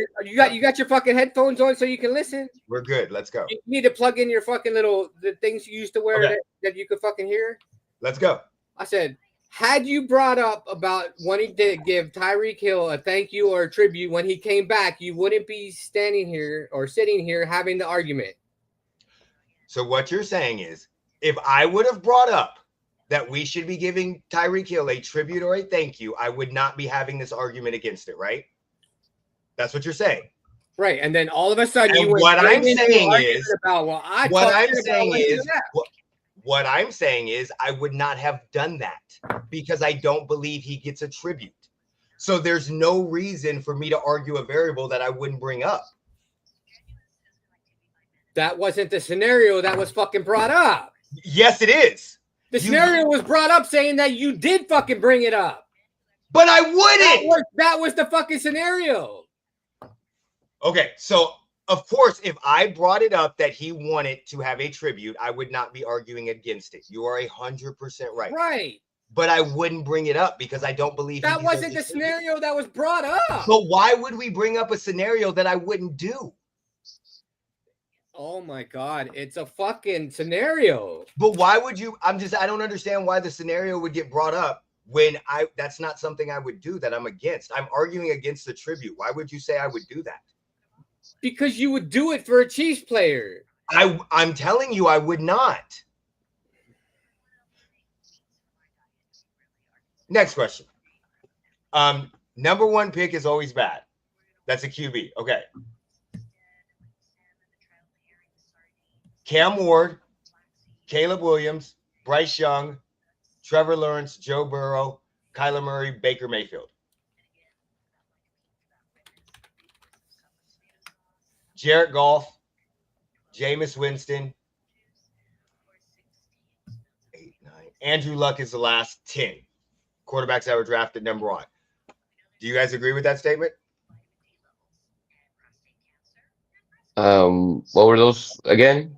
Speaker 3: You got your fucking headphones on so you can listen.
Speaker 1: We're good. Let's go.
Speaker 3: You need to plug in your fucking the things you used to wear that you could fucking hear.
Speaker 1: Let's go.
Speaker 3: I said, had you brought up about wanting to give Tyreek Hill a thank you or a tribute when he came back, you wouldn't be standing here or sitting here having the argument.
Speaker 1: So what you're saying is, if I would have brought up that we should be giving Tyreek Hill a tribute or a thank you, I would not be having this argument against it, right? That's what you're saying.
Speaker 3: Right. And then all of a sudden,
Speaker 1: and
Speaker 3: you went
Speaker 1: what I'm saying is,
Speaker 3: about, well,
Speaker 1: what I'm saying is, I would not have done that because I don't believe he gets a tribute. So there's no reason for me to argue a variable that I wouldn't bring up.
Speaker 3: That wasn't the scenario that was fucking brought up.
Speaker 1: Yes, it is.
Speaker 3: The scenario was brought up saying that you did fucking bring it up.
Speaker 1: But I wouldn't.
Speaker 3: That was the fucking scenario.
Speaker 1: Okay, so of course, if I brought it up that he wanted to have a tribute, I would not be arguing against it. You are 100% right.
Speaker 3: Right.
Speaker 1: But I wouldn't bring it up because I don't believe
Speaker 3: that wasn't the scenario that was brought up.
Speaker 1: So why would we bring up a scenario that I wouldn't do?
Speaker 3: Oh my God, it's a fucking scenario.
Speaker 1: But why would you? I don't understand why the scenario would get brought up when that's not something I would do, that I'm against. I'm arguing against the tribute. Why would you say I would do that?
Speaker 3: Because you would do it for a Chiefs player.
Speaker 1: I'm telling you, I would not. Next question. Number one pick is always bad. That's a QB. Okay. Cam Ward, Caleb Williams, Bryce Young, Trevor Lawrence, Joe Burrow, Kyler Murray, Baker Mayfield. Jared Goff, Jameis Winston, 8, 9. Andrew Luck is the last 10 quarterbacks that were drafted number 1. Do you guys agree with that statement?
Speaker 2: What were those again?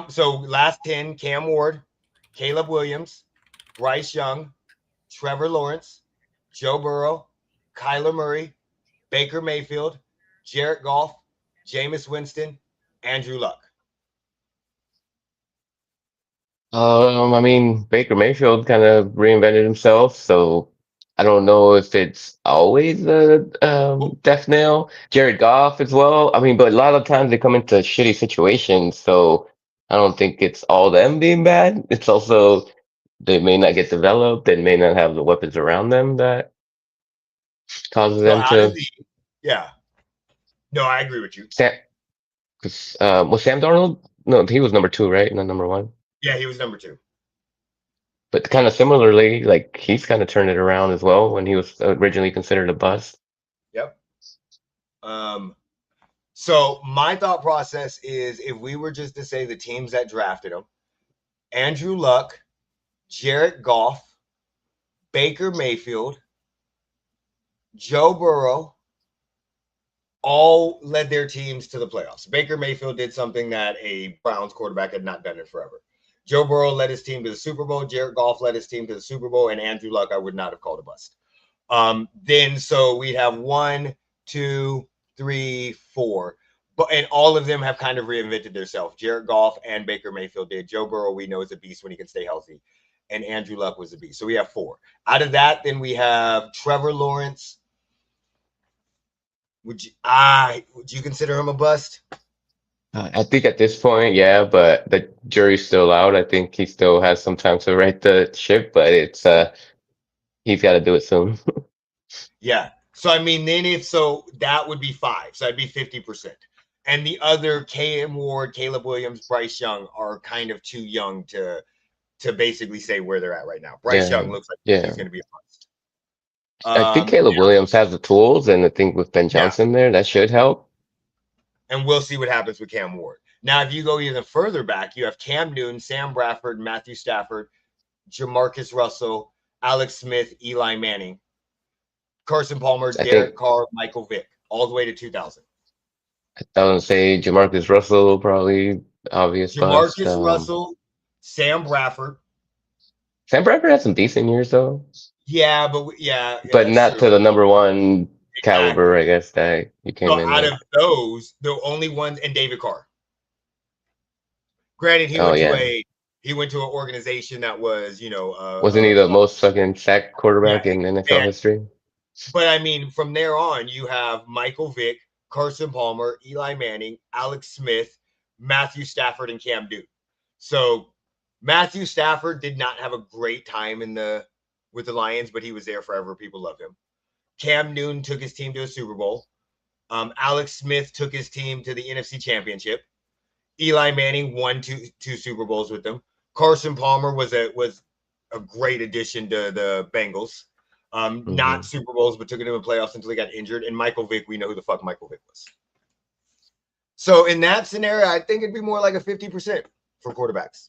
Speaker 1: So last 10, Cam Ward, Caleb Williams, Bryce Young, Trevor Lawrence, Joe Burrow, Kyler Murray, Baker Mayfield, Jared Goff, Jameis Winston, Andrew Luck.
Speaker 2: I mean, Baker Mayfield kind of reinvented himself, so I don't know if it's always a death nail. Jared Goff as well. I mean, but a lot of times they come into shitty situations, so I don't think it's all them being bad. It's also they may not get developed, they may not have the weapons around them that causes them to.
Speaker 1: Yeah. No, I agree with you.
Speaker 2: Was Sam Darnold? No, he was number 2, right? Not number 1.
Speaker 1: Yeah, he was number 2.
Speaker 2: But kind of similarly, like he's kind of turned it around as well when he was originally considered a bust.
Speaker 1: Yep. So my thought process is, if we were just to say the teams that drafted him: Andrew Luck, Jared Goff, Baker Mayfield, Joe Burrow, all led their teams to the playoffs. Baker Mayfield did something that a Browns quarterback had not done in forever. Joe Burrow led his team to the Super Bowl. Jared Goff led his team to the Super Bowl, and Andrew Luck I would not have called a bust. Then so we'd have 1, 2, 3, 4, and all of them have kind of reinvented themselves. Jared Goff and Baker Mayfield did. Joe Burrow, we know, is a beast when he can stay healthy, and Andrew Luck was a beast. So we have 4. Out of that, then we have Trevor Lawrence. Would you consider him a bust?
Speaker 2: I think at this point, yeah, but the jury's still out. I think he still has some time to right the ship, but it's he's got to do it soon.
Speaker 1: Yeah. So I mean, then that would be 5. So that'd be 50%. And the other, Cam Ward, Caleb Williams, Bryce Young, are kind of too young to basically say where they're at right now. Bryce Young looks like he's going to be a bust.
Speaker 2: I think Caleb Williams has the tools, and I think with Ben Johnson there, that should help.
Speaker 1: And we'll see what happens with Cam Ward. Now, if you go even further back, you have Cam Newton, Sam Bradford, Matthew Stafford, Jamarcus Russell, Alex Smith, Eli Manning, Carson Palmer, Derek Carr, Michael Vick. all the way to 2000.
Speaker 2: I would say Jamarcus Russell, probably obvious bust.
Speaker 1: Jamarcus Russell, Sam Bradford.
Speaker 2: Sam Bradford had some decent years though,
Speaker 1: Yeah, yeah,
Speaker 2: but
Speaker 1: that's
Speaker 2: not to
Speaker 1: true.
Speaker 2: the number 1 caliber,
Speaker 1: Exactly.
Speaker 2: I guess, that he
Speaker 1: So
Speaker 2: came in
Speaker 1: out
Speaker 2: with.
Speaker 1: of those, the only one, and David Carr. Granted,
Speaker 2: Oh yeah,
Speaker 1: he went to an organization that was,
Speaker 2: wasn't he the most fucking sacked
Speaker 1: yeah,
Speaker 2: quarterback in NFL
Speaker 1: and
Speaker 2: history?
Speaker 1: but I mean, from there on, you have Michael Vick, Carson Palmer, Eli Manning, Alex Smith, Matthew Stafford, and Cam Newton. So Matthew Stafford did not have a great time with the Lions, but he was there forever. People love him. Cam Newton took his team to a Super Bowl. Alex Smith took his team to the NFC Championship. Eli Manning won two Super Bowls with them. Carson Palmer was a great addition to the Bengals. Not
Speaker 2: Hmm.
Speaker 1: Super Bowls, but took it to the playoffs until he got injured. And Michael Vick, we know who the fuck Michael Vick was. So in that scenario, I think it'd be more like a 50% for quarterbacks.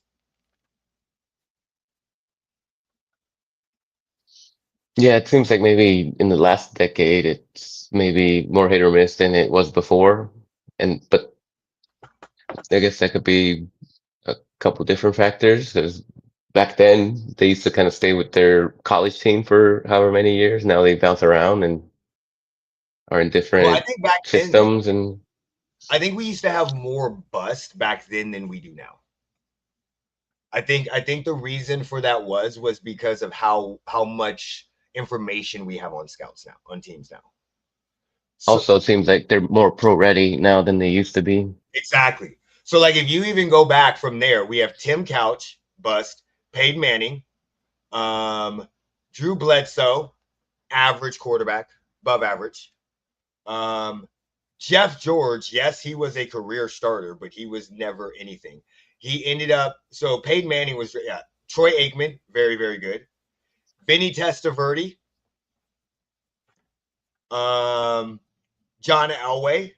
Speaker 2: Yeah, it seems like maybe in the last decade it's maybe more hit or miss than it was before. But I guess that could be a couple different factors, because back then they used to kind of stay with their college team for however many years. Now they bounce around and are in
Speaker 1: Well, I
Speaker 2: different
Speaker 1: think back then,
Speaker 2: systems. And
Speaker 1: I think we used to have more bust back then than we do now. I think the reason for that was because of how much information we have on scouts now, on teams now. So
Speaker 2: also it seems like they're more pro ready now than they used to be.
Speaker 1: exactly. So like if you even go back from there, we have Tim Couch, bust, Peyton Manning, Drew Bledsoe, average quarterback, above average. Um, Jeff George, yes, he was a career starter, but he was never anything. He ended up, so Peyton Manning was, yeah, Troy Aikman, very, very good. Vinny Testaverde, John Elway,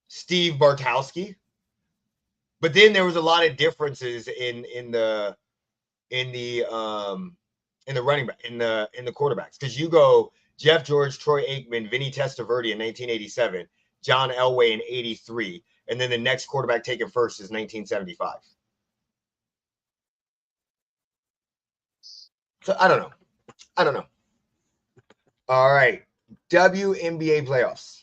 Speaker 1: Steve Bartowski. But then there was a lot of differences in the running back in the quarterbacks, because you go Jeff George, Troy Aikman, Vinny Testaverde in 1987, John Elway in 83, and then the next quarterback taken first is 1975. So I don't know. All right, WNBA playoffs.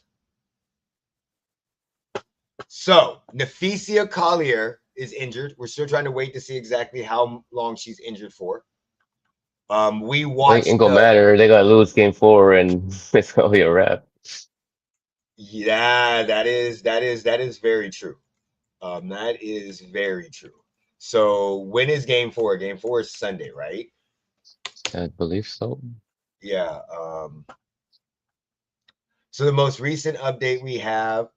Speaker 1: So Nafisia Collier is injured. We're still trying to wait to see exactly how long she's injured for. We
Speaker 2: Like, ain't
Speaker 1: watched
Speaker 2: gonna matter. They gotta lose game 4 and it's gonna be a wrap.
Speaker 1: yeah, that is very true. That is very true. So when is game 4? Game 4 is Sunday, right?
Speaker 2: I believe so.
Speaker 1: Yeah. So the most recent update we have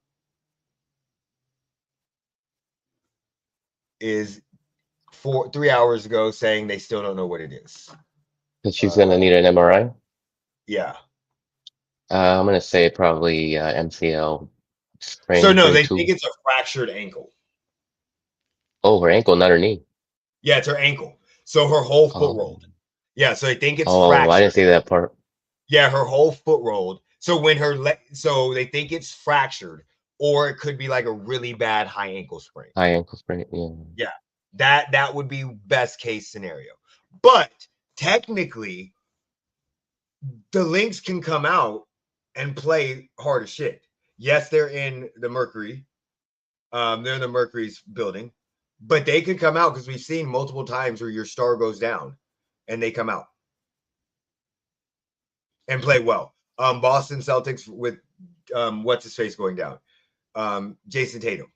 Speaker 1: is 3 hours ago, saying they still don't know what it is.
Speaker 2: Because she's gonna need an MRI.
Speaker 1: Yeah.
Speaker 2: I'm gonna say probably MCL
Speaker 1: So
Speaker 2: sprain
Speaker 1: no,
Speaker 2: grade
Speaker 1: they think
Speaker 2: 2.
Speaker 1: it's a fractured ankle.
Speaker 2: Oh, her ankle, not her knee.
Speaker 1: Yeah, it's her ankle. So her whole foot
Speaker 2: Oh,
Speaker 1: rolled. Yeah, so they think it's
Speaker 2: oh, I didn't
Speaker 1: fractured.
Speaker 2: see that part.
Speaker 1: Yeah, her whole foot rolled. So when so they think it's fractured, or it could be like a really bad high ankle sprain.
Speaker 2: High ankle sprain. Yeah.
Speaker 1: Yeah, that would be best case scenario. But technically, the Lynx can come out and play hard as shit. Yes, they're in the Mercury. They're in the Mercury's building, but they could come out, because we've seen multiple times where your star goes down and they come out and play well. Boston Celtics with what's his face going down, Jason Tatum.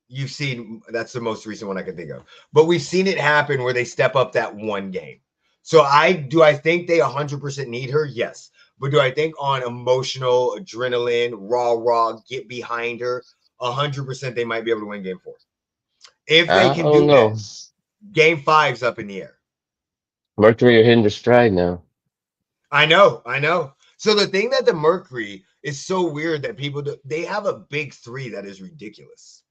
Speaker 1: You've seen, that's the most recent one I can think of, but we've seen it happen where they step up that one game. So I think they 100% need her? Yes. But do I think on emotional adrenaline, raw, get behind her, 100% they might be able to win game 4. If they
Speaker 2: I
Speaker 1: can
Speaker 2: don't
Speaker 1: do
Speaker 2: know.
Speaker 1: that, game 5's up in the air.
Speaker 2: Mercury are hitting their stride now.
Speaker 1: I know. So the thing that the Mercury is so weird that people they have a big 3 that is ridiculous.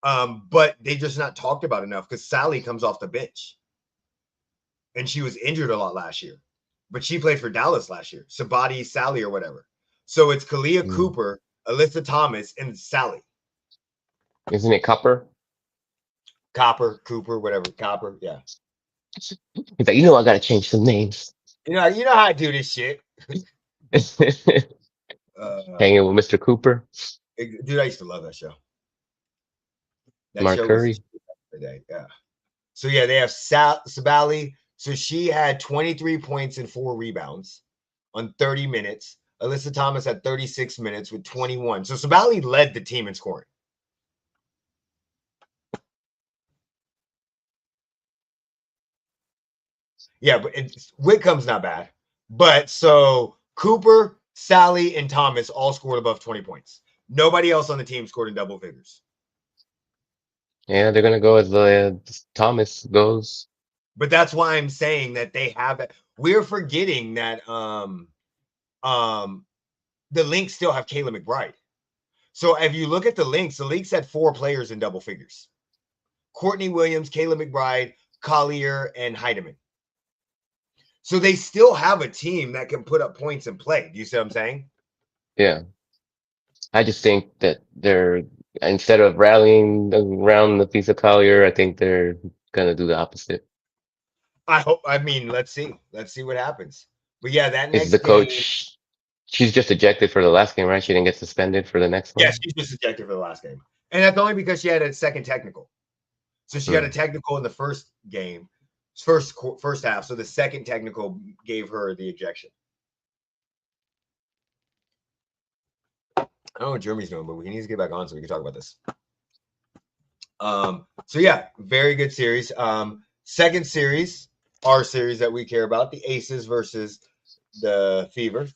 Speaker 1: But they just not talked about enough, because Sally comes off the bench and she was injured a lot last year. but she played for Dallas last year. Sabati Sally or whatever. So it's Kalia Cooper, Alyssa Thomas, and Sally.
Speaker 2: Isn't it Copper?
Speaker 1: Cooper, whatever. Copper, yeah.
Speaker 2: He's like, I gotta change some names.
Speaker 1: You know how I do this shit.
Speaker 2: Hanging with Mr. Cooper.
Speaker 1: Dude, I used to love that show. That
Speaker 2: Mark
Speaker 1: show
Speaker 2: Curry.
Speaker 1: was today. Yeah. So yeah, they have Sabali. So she had 23 points and 4 rebounds on 30 minutes. Alyssa Thomas had 36 minutes with 21. So Sabali led the team in scoring. Yeah, but Whitcomb's not bad. But so Cooper, Sally, and Thomas all scored above 20 points. Nobody else on the team scored in double figures.
Speaker 2: Yeah, they're gonna go as Thomas goes.
Speaker 1: But that's why I'm saying that they have it. We're forgetting that the Lynx still have Kayla McBride. So if you look at the Lynx had 4 players in double figures. Courtney Williams, Kayla McBride, Collier, and Heidemann. So they still have a team that can put up points and play. Do you see what I'm saying?
Speaker 2: Yeah. I just think that they're, instead of rallying around the piece of Collier, I think they're gonna do the opposite.
Speaker 1: I mean, let's see. Let's see what happens. But yeah, that
Speaker 2: Is
Speaker 1: next
Speaker 2: the
Speaker 1: game.
Speaker 2: coach? She's just ejected for the last game, right? She didn't get suspended for the next one.
Speaker 1: Yeah, she's just ejected for the last game, and that's only because she had a second technical. So she had a technical in the first game, first half. So the second technical gave her the ejection. I don't know what Jeremy's doing, but he needs to get back on so we can talk about this. So yeah, very good series. Second series, our series that we care about, the Aces versus the Fever.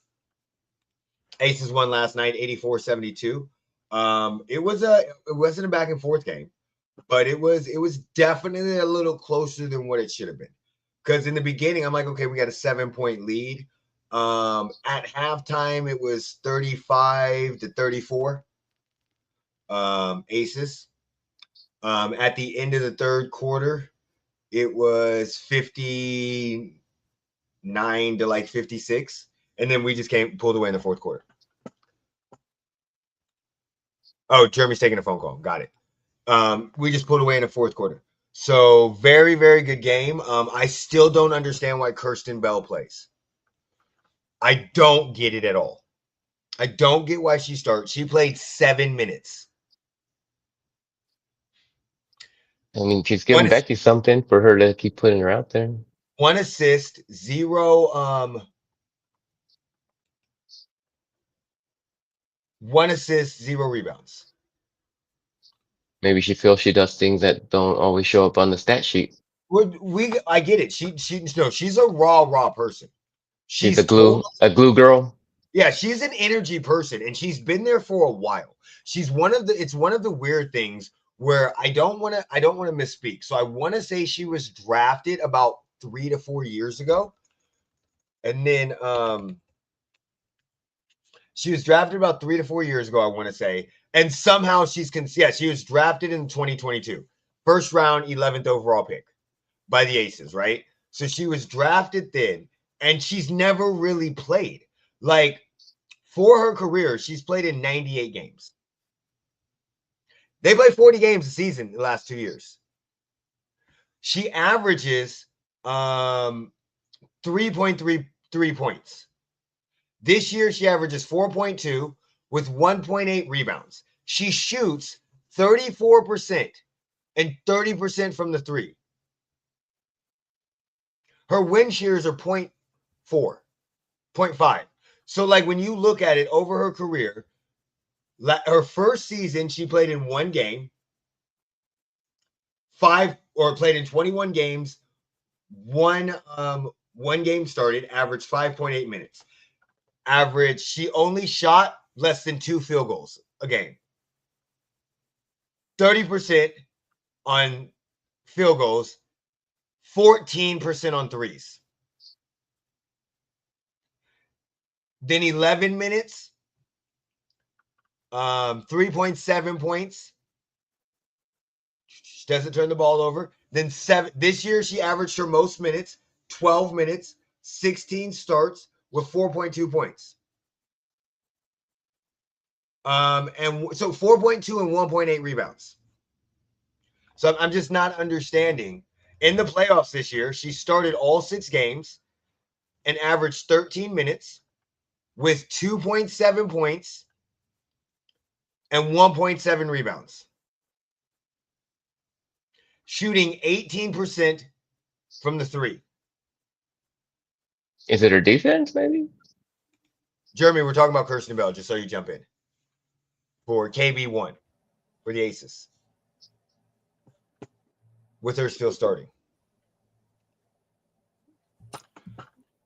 Speaker 1: Aces won last night, 84-72. It wasn't a back and forth game, but it was definitely a little closer than what it should have been. Because in the beginning, I'm like, okay, we got a 7-point lead. At halftime, it was 35-34. Aces. At the end of the third quarter, it was 59-56. And then we just pulled away in the fourth quarter. Oh, Jeremy's taking a phone call. Got it. We just pulled away in the fourth quarter. So very, very good game. I still don't understand why Kirsten Bell plays. I don't get it at all. I don't get why she starts. She played 7 minutes.
Speaker 2: I mean, she's giving Becky something for her to keep putting her out there.
Speaker 1: 1 assist, 0 1 assist, 0 rebounds.
Speaker 2: Maybe she feels she does things that don't always show up on the stat sheet.
Speaker 1: I get it. She's a raw person.
Speaker 2: She's a glue girl.
Speaker 1: Yeah, she's an energy person, and she's been there for a while. It's one of the weird things where I don't want to misspeak. So I want to say she was drafted about 3 to 4 years ago. And then she was drafted about 3 to 4 years ago, I want to say. And somehow she was drafted in 2022. First round, 11th overall pick by the Aces, right? So she was drafted then, and she's never really played. Like, for her career, she's played in 98 games. They play 40 games a season the last 2 years. She averages 3.33 points. This year, she averages 4.2 with 1.8 rebounds. She shoots 34% and 30% from the 3. Her win shares are 0.4, 0.5. So, like, when you look at it over her career, her first season, she played in 1 game, played in 21 games, one game started, averaged 5.8 minutes. She only shot less than 2 field goals a game. 30% on field goals, 14% on threes. Then 11 minutes, 3.7 points. She doesn't turn the ball over. Then this year she averaged her most minutes, 12 minutes, 16 starts with 4.2 points. And so 4.2 and 1.8 rebounds. So I'm just not understanding. In the playoffs this year, she started all 6 games and averaged 13 minutes with 2.7 points and 1.7 rebounds. Shooting 18% from the 3.
Speaker 2: Is it her defense, maybe?
Speaker 1: Jeremy, we're talking about Kirsten Bell, just so you jump in. For KB1, for the Aces. With her still starting.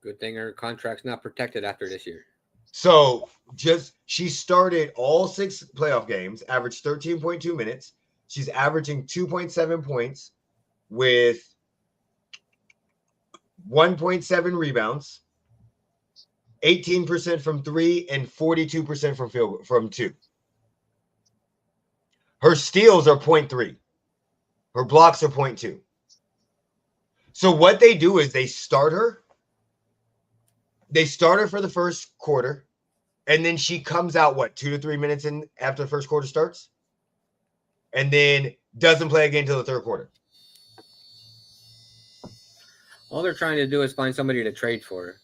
Speaker 3: Good thing her contract's not protected after this year.
Speaker 1: So she started all 6 playoff games, averaged 13.2 minutes. She's averaging 2.7 points with 1.7 rebounds, 18% from 3, and 42% from 2. Her steals are 0.3. Her blocks are 0.2. So what they do is they start her. They start her for the first quarter, and then she comes out, 2 to 3 minutes in after the first quarter starts? And then doesn't play again until the third quarter.
Speaker 3: All they're trying to do is find somebody to trade for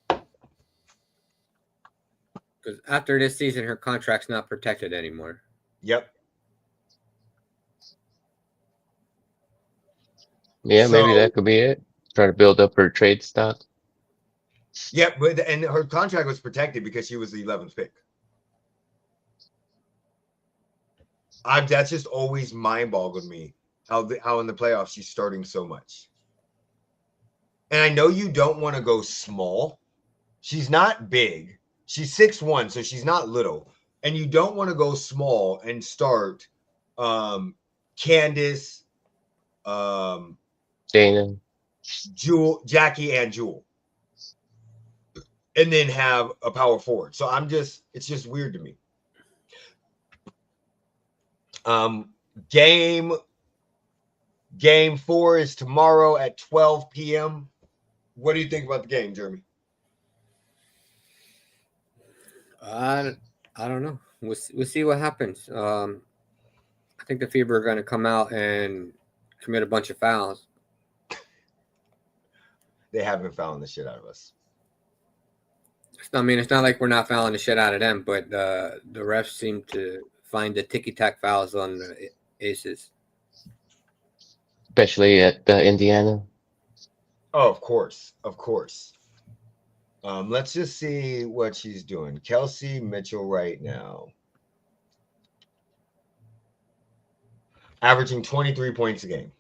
Speaker 3: her. Because after this season, her contract's not protected anymore.
Speaker 1: Yep.
Speaker 2: Yeah, maybe that could be it. Try to build up her trade stock.
Speaker 1: Yep, and her contract was protected because she was the 11th pick. That's just always mind-boggled me how in the playoffs she's starting so much. And I know you don't want to go small. She's not big. She's 6'1", so she's not little. And you don't want to go small and start Candace,
Speaker 2: Dana,
Speaker 1: Jackie, and Jewel. And then have a power forward. So it's just weird to me. Game 4 is tomorrow at 12 p.m. What do you think about the game, Jeremy?
Speaker 3: I don't know. We'll see what happens. I think the Fever are going to come out and commit a bunch of fouls.
Speaker 1: They have been fouling the shit out of us.
Speaker 3: I mean, it's not like we're not fouling the shit out of them, but the refs seem to find the ticky-tack fouls on the Aces.
Speaker 2: especially at Indiana.
Speaker 1: Oh, of course. Let's just see what she's doing. Kelsey Mitchell right now. Averaging 23 points a game.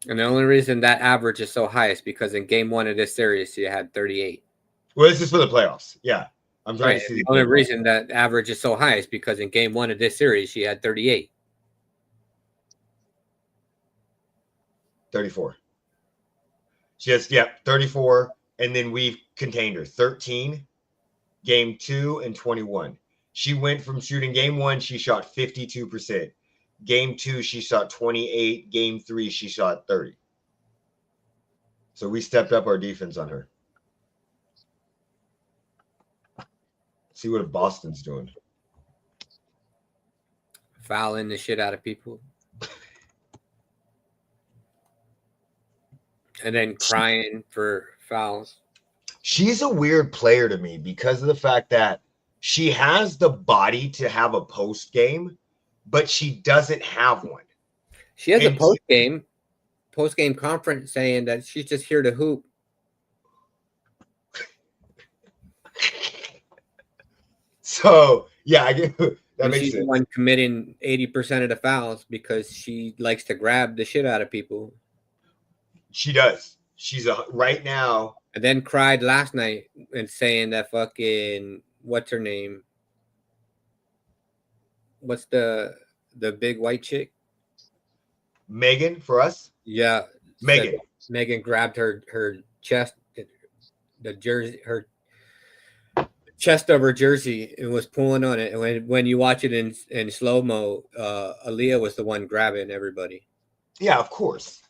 Speaker 3: And the only reason that average is so high is because in game 1 of this series, she had 38.
Speaker 1: Well, this is for the playoffs. Yeah. I'm trying to see.
Speaker 3: The only reason that average is so high is because in game 1 of this series, she had 38.
Speaker 1: 34. She has, 34. And then we've contained her. 13, game 2, and 21. She went from shooting game 1, she shot 52%. Game 2, she shot 28. Game 3, she shot 30. So we stepped up our defense on her. See what Boston's doing.
Speaker 3: Fouling the shit out of people. And then crying for fouls.
Speaker 1: She's a weird player to me because of the fact that she has the body to have a post game, but she doesn't have one.
Speaker 3: She has a post game conference saying that she's just here to hoop.
Speaker 1: So yeah, I get that makes
Speaker 3: she's
Speaker 1: sense.
Speaker 3: the one committing 80% of the fouls because she likes to grab the shit out of people.
Speaker 1: She does. She's right now.
Speaker 3: And then cried last night and saying that fucking what's her name? What's the big white chick?
Speaker 1: Megan for us.
Speaker 3: Yeah,
Speaker 1: Megan.
Speaker 3: Megan grabbed her chest, the jersey, her chest of her jersey, and was pulling on it. And when you watch it in slow mo, Aaliyah was the one grabbing everybody.
Speaker 1: Yeah, of course.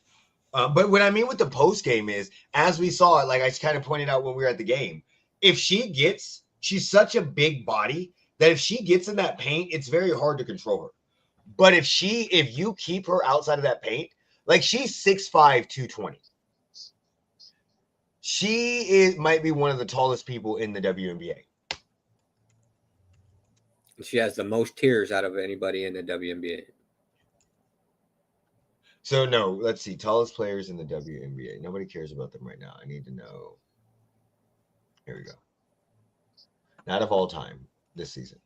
Speaker 1: But what I mean with the post game is, as we saw it, like I kind of pointed out when we were at the game, if she's such a big body that if she gets in that paint, it's very hard to control her. But if you keep her outside of that paint, like she's 6'5", 220. She might be one of the tallest people in the WNBA.
Speaker 3: She has the most tiers out of anybody in the WNBA.
Speaker 1: So no, let's see. Tallest players in the WNBA. Nobody cares about them right now. I need to know. Here we go. Not of all time this season.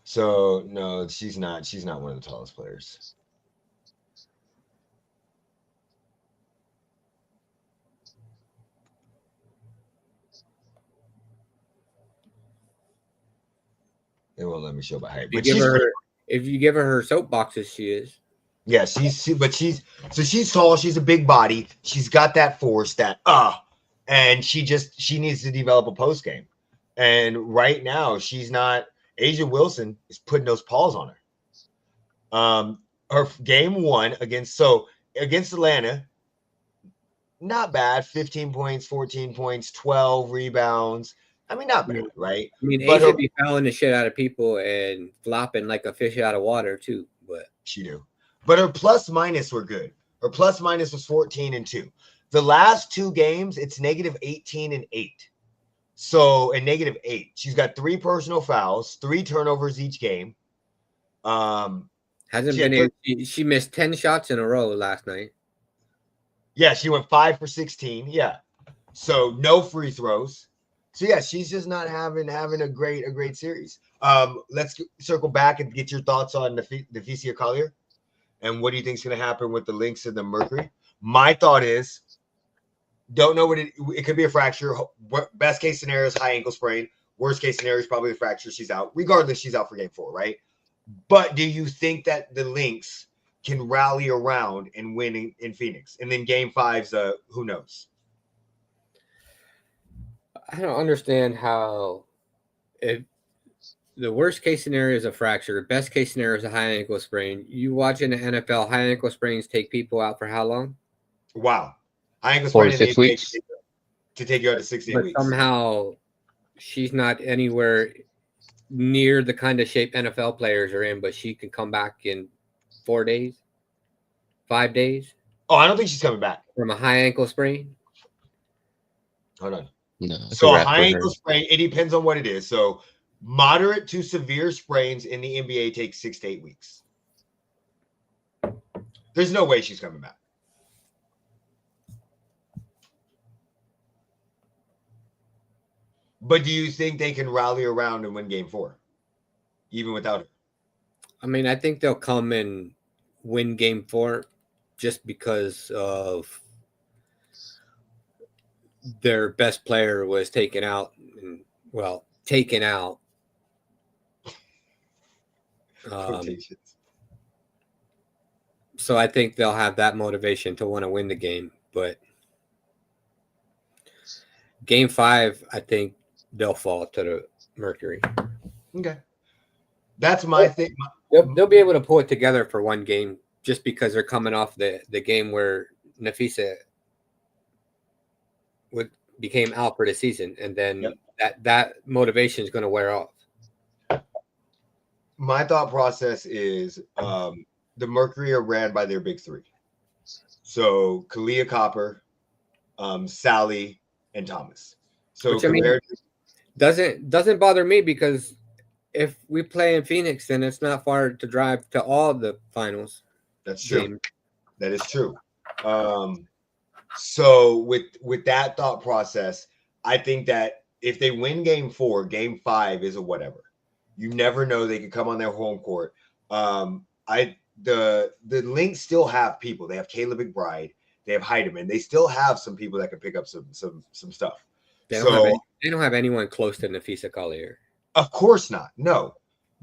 Speaker 1: So no, she's not. She's not one of the tallest players. They won't let me show by height. But
Speaker 3: if you give her soapboxes, she is.
Speaker 1: Yeah, she's tall. She's a big body. She's got that force, and she needs to develop a post game. And right now, she's not. Asia Wilson is putting those paws on her. Her game one against Atlanta, not bad. 15 points, 14 points, 12 rebounds. I mean, not bad, right?
Speaker 3: I mean, Asia be fouling the shit out of people and flopping like a fish out of water too. But
Speaker 1: she do. But her plus minus were good. Her plus minus was 14 and 2. The last two games, it's negative 18 and 8. So and negative 8. She's got 3 personal fouls, 3 turnovers each game.
Speaker 3: She missed 10 shots in a row last night.
Speaker 1: Yeah, she went 5 for 16. Yeah. So no free throws. So yeah, she's just not having a great series. Let's circle back and get your thoughts on Nafisia Collier. And what do you think is going to happen with the Lynx and the Mercury? My thought is, don't know what it could be a fracture. Best case scenario is high ankle sprain. Worst case scenario is probably a fracture. She's out. Regardless, she's out for game 4, right? But do you think that the Lynx can rally around and win in Phoenix? And then game 5's who knows?
Speaker 3: I don't understand how if the worst case scenario is a fracture, best case scenario is a high ankle sprain. You watch in the NFL, high ankle sprains take people out for how long?
Speaker 1: Wow. High ankle sprain
Speaker 2: 4 to 6 weeks.
Speaker 1: To take you out to 16 weeks.
Speaker 3: Somehow she's not anywhere near the kind of shape NFL players are in, but she can come back in 4 days, 5 days.
Speaker 1: Oh, I don't think she's coming back.
Speaker 3: From a high ankle sprain?
Speaker 1: Hold on.
Speaker 2: No,
Speaker 1: so a high ankle sprain, it depends on what it is. So moderate to severe sprains in the NBA take 6 to 8 weeks. There's no way she's coming back. But do you think they can rally around and win game 4, even without her?
Speaker 3: I mean, I think they'll come and win game 4 just because of their best player was taken out. So I think they'll have that motivation to want to win the game. But game 5, I think they'll fall to the Mercury.
Speaker 1: Okay. That's my thing.
Speaker 3: They'll be able to pull it together for one game just because they're coming off the game where Nafisa became out for the season, and then that motivation is going to wear off.
Speaker 1: My thought process is the Mercury are ran by their big 3. So Kalia Copper, Sally, and Thomas. So
Speaker 3: which, doesn't bother me because if we play in Phoenix, then it's not far to drive to all the finals.
Speaker 1: That's true. Games. That is true. So with that thought process, I think that if they win game 4, game 5 is a whatever. You never know. They could come on their home court. The Lynx still have people. They have Kayla McBride. They have Heidemann. They still have some people that can pick up some stuff.
Speaker 3: They don't have anyone close to Nafisa Collier.
Speaker 1: Of course not. No.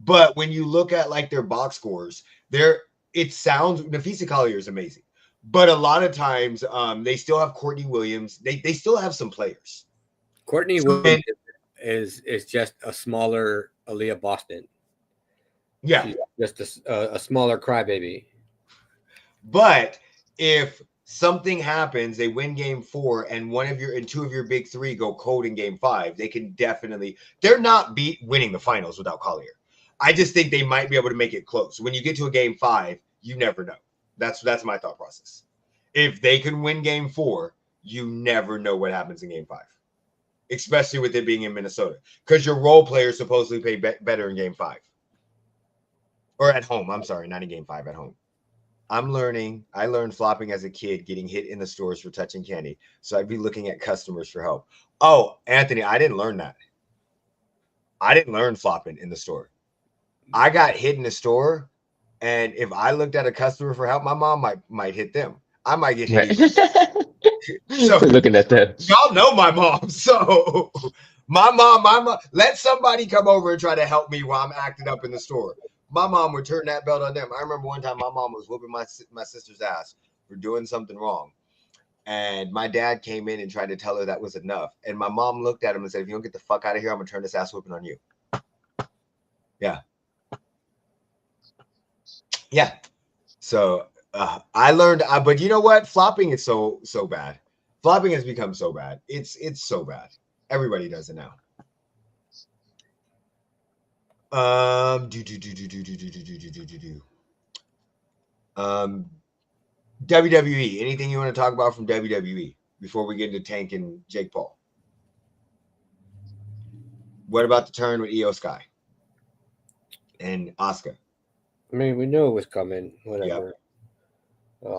Speaker 1: But when you look at like their box scores, Nafisa Collier is amazing. But a lot of times, they still have Courtney Williams. They still have some players.
Speaker 3: Courtney
Speaker 1: So,
Speaker 3: Williams is just a smaller Aaliyah Boston.
Speaker 1: yeah.
Speaker 3: She's just a smaller crybaby.
Speaker 1: But if something happens, they win game 4, and two of your big three go cold in game 5, they can definitely. They're not winning the finals without Collier. I just think they might be able to make it close. When you get to a game 5, you never know. That's my thought process. If they can win game 4, you never know what happens in game 5, especially with it being in Minnesota, because your role players supposedly play better in game 5 or at home. I'm sorry, not in game 5, at home. I learned flopping as a kid, getting hit in the stores for touching candy. So I'd be looking at customers for help. Oh, Anthony, I didn't learn that. I didn't learn flopping in the store. I got hit in the store, and if I looked at a customer for help, my mom might hit them. I might get hit. So
Speaker 2: looking at that,
Speaker 1: y'all know my mom. So my mom, let somebody come over and try to help me while I'm acting up in the store. My mom would turn that belt on them. I remember one time my mom was whooping my sister's ass for doing something wrong. And my dad came in and tried to tell her that was enough. And my mom looked at him and said, if you don't get the fuck out of here, I'm going to turn this ass whooping on you. Yeah. Yeah. So I learned, but you know what? Flopping is so bad. Flopping has become so bad. It's so bad. Everybody does it now. WWE. Anything you want to talk about from WWE before we get into Tank and Jake Paul? What about the turn with Io Sky and Asuka?
Speaker 3: I mean, we knew it was coming. Whatever. Yep.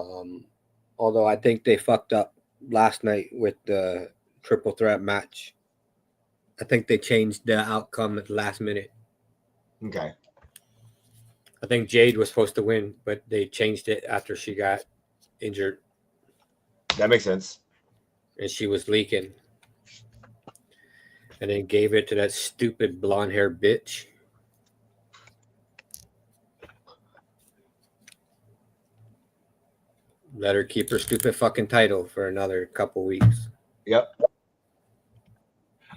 Speaker 3: Although I think they fucked up last night with the triple threat match. I think they changed the outcome at the last minute.
Speaker 1: Okay.
Speaker 3: I think Jade was supposed to win, but they changed it after she got injured.
Speaker 1: That makes sense.
Speaker 3: And she was leaking. And then gave it to that stupid blonde hair bitch. Let her keep her stupid fucking title for another couple weeks.
Speaker 1: Yep.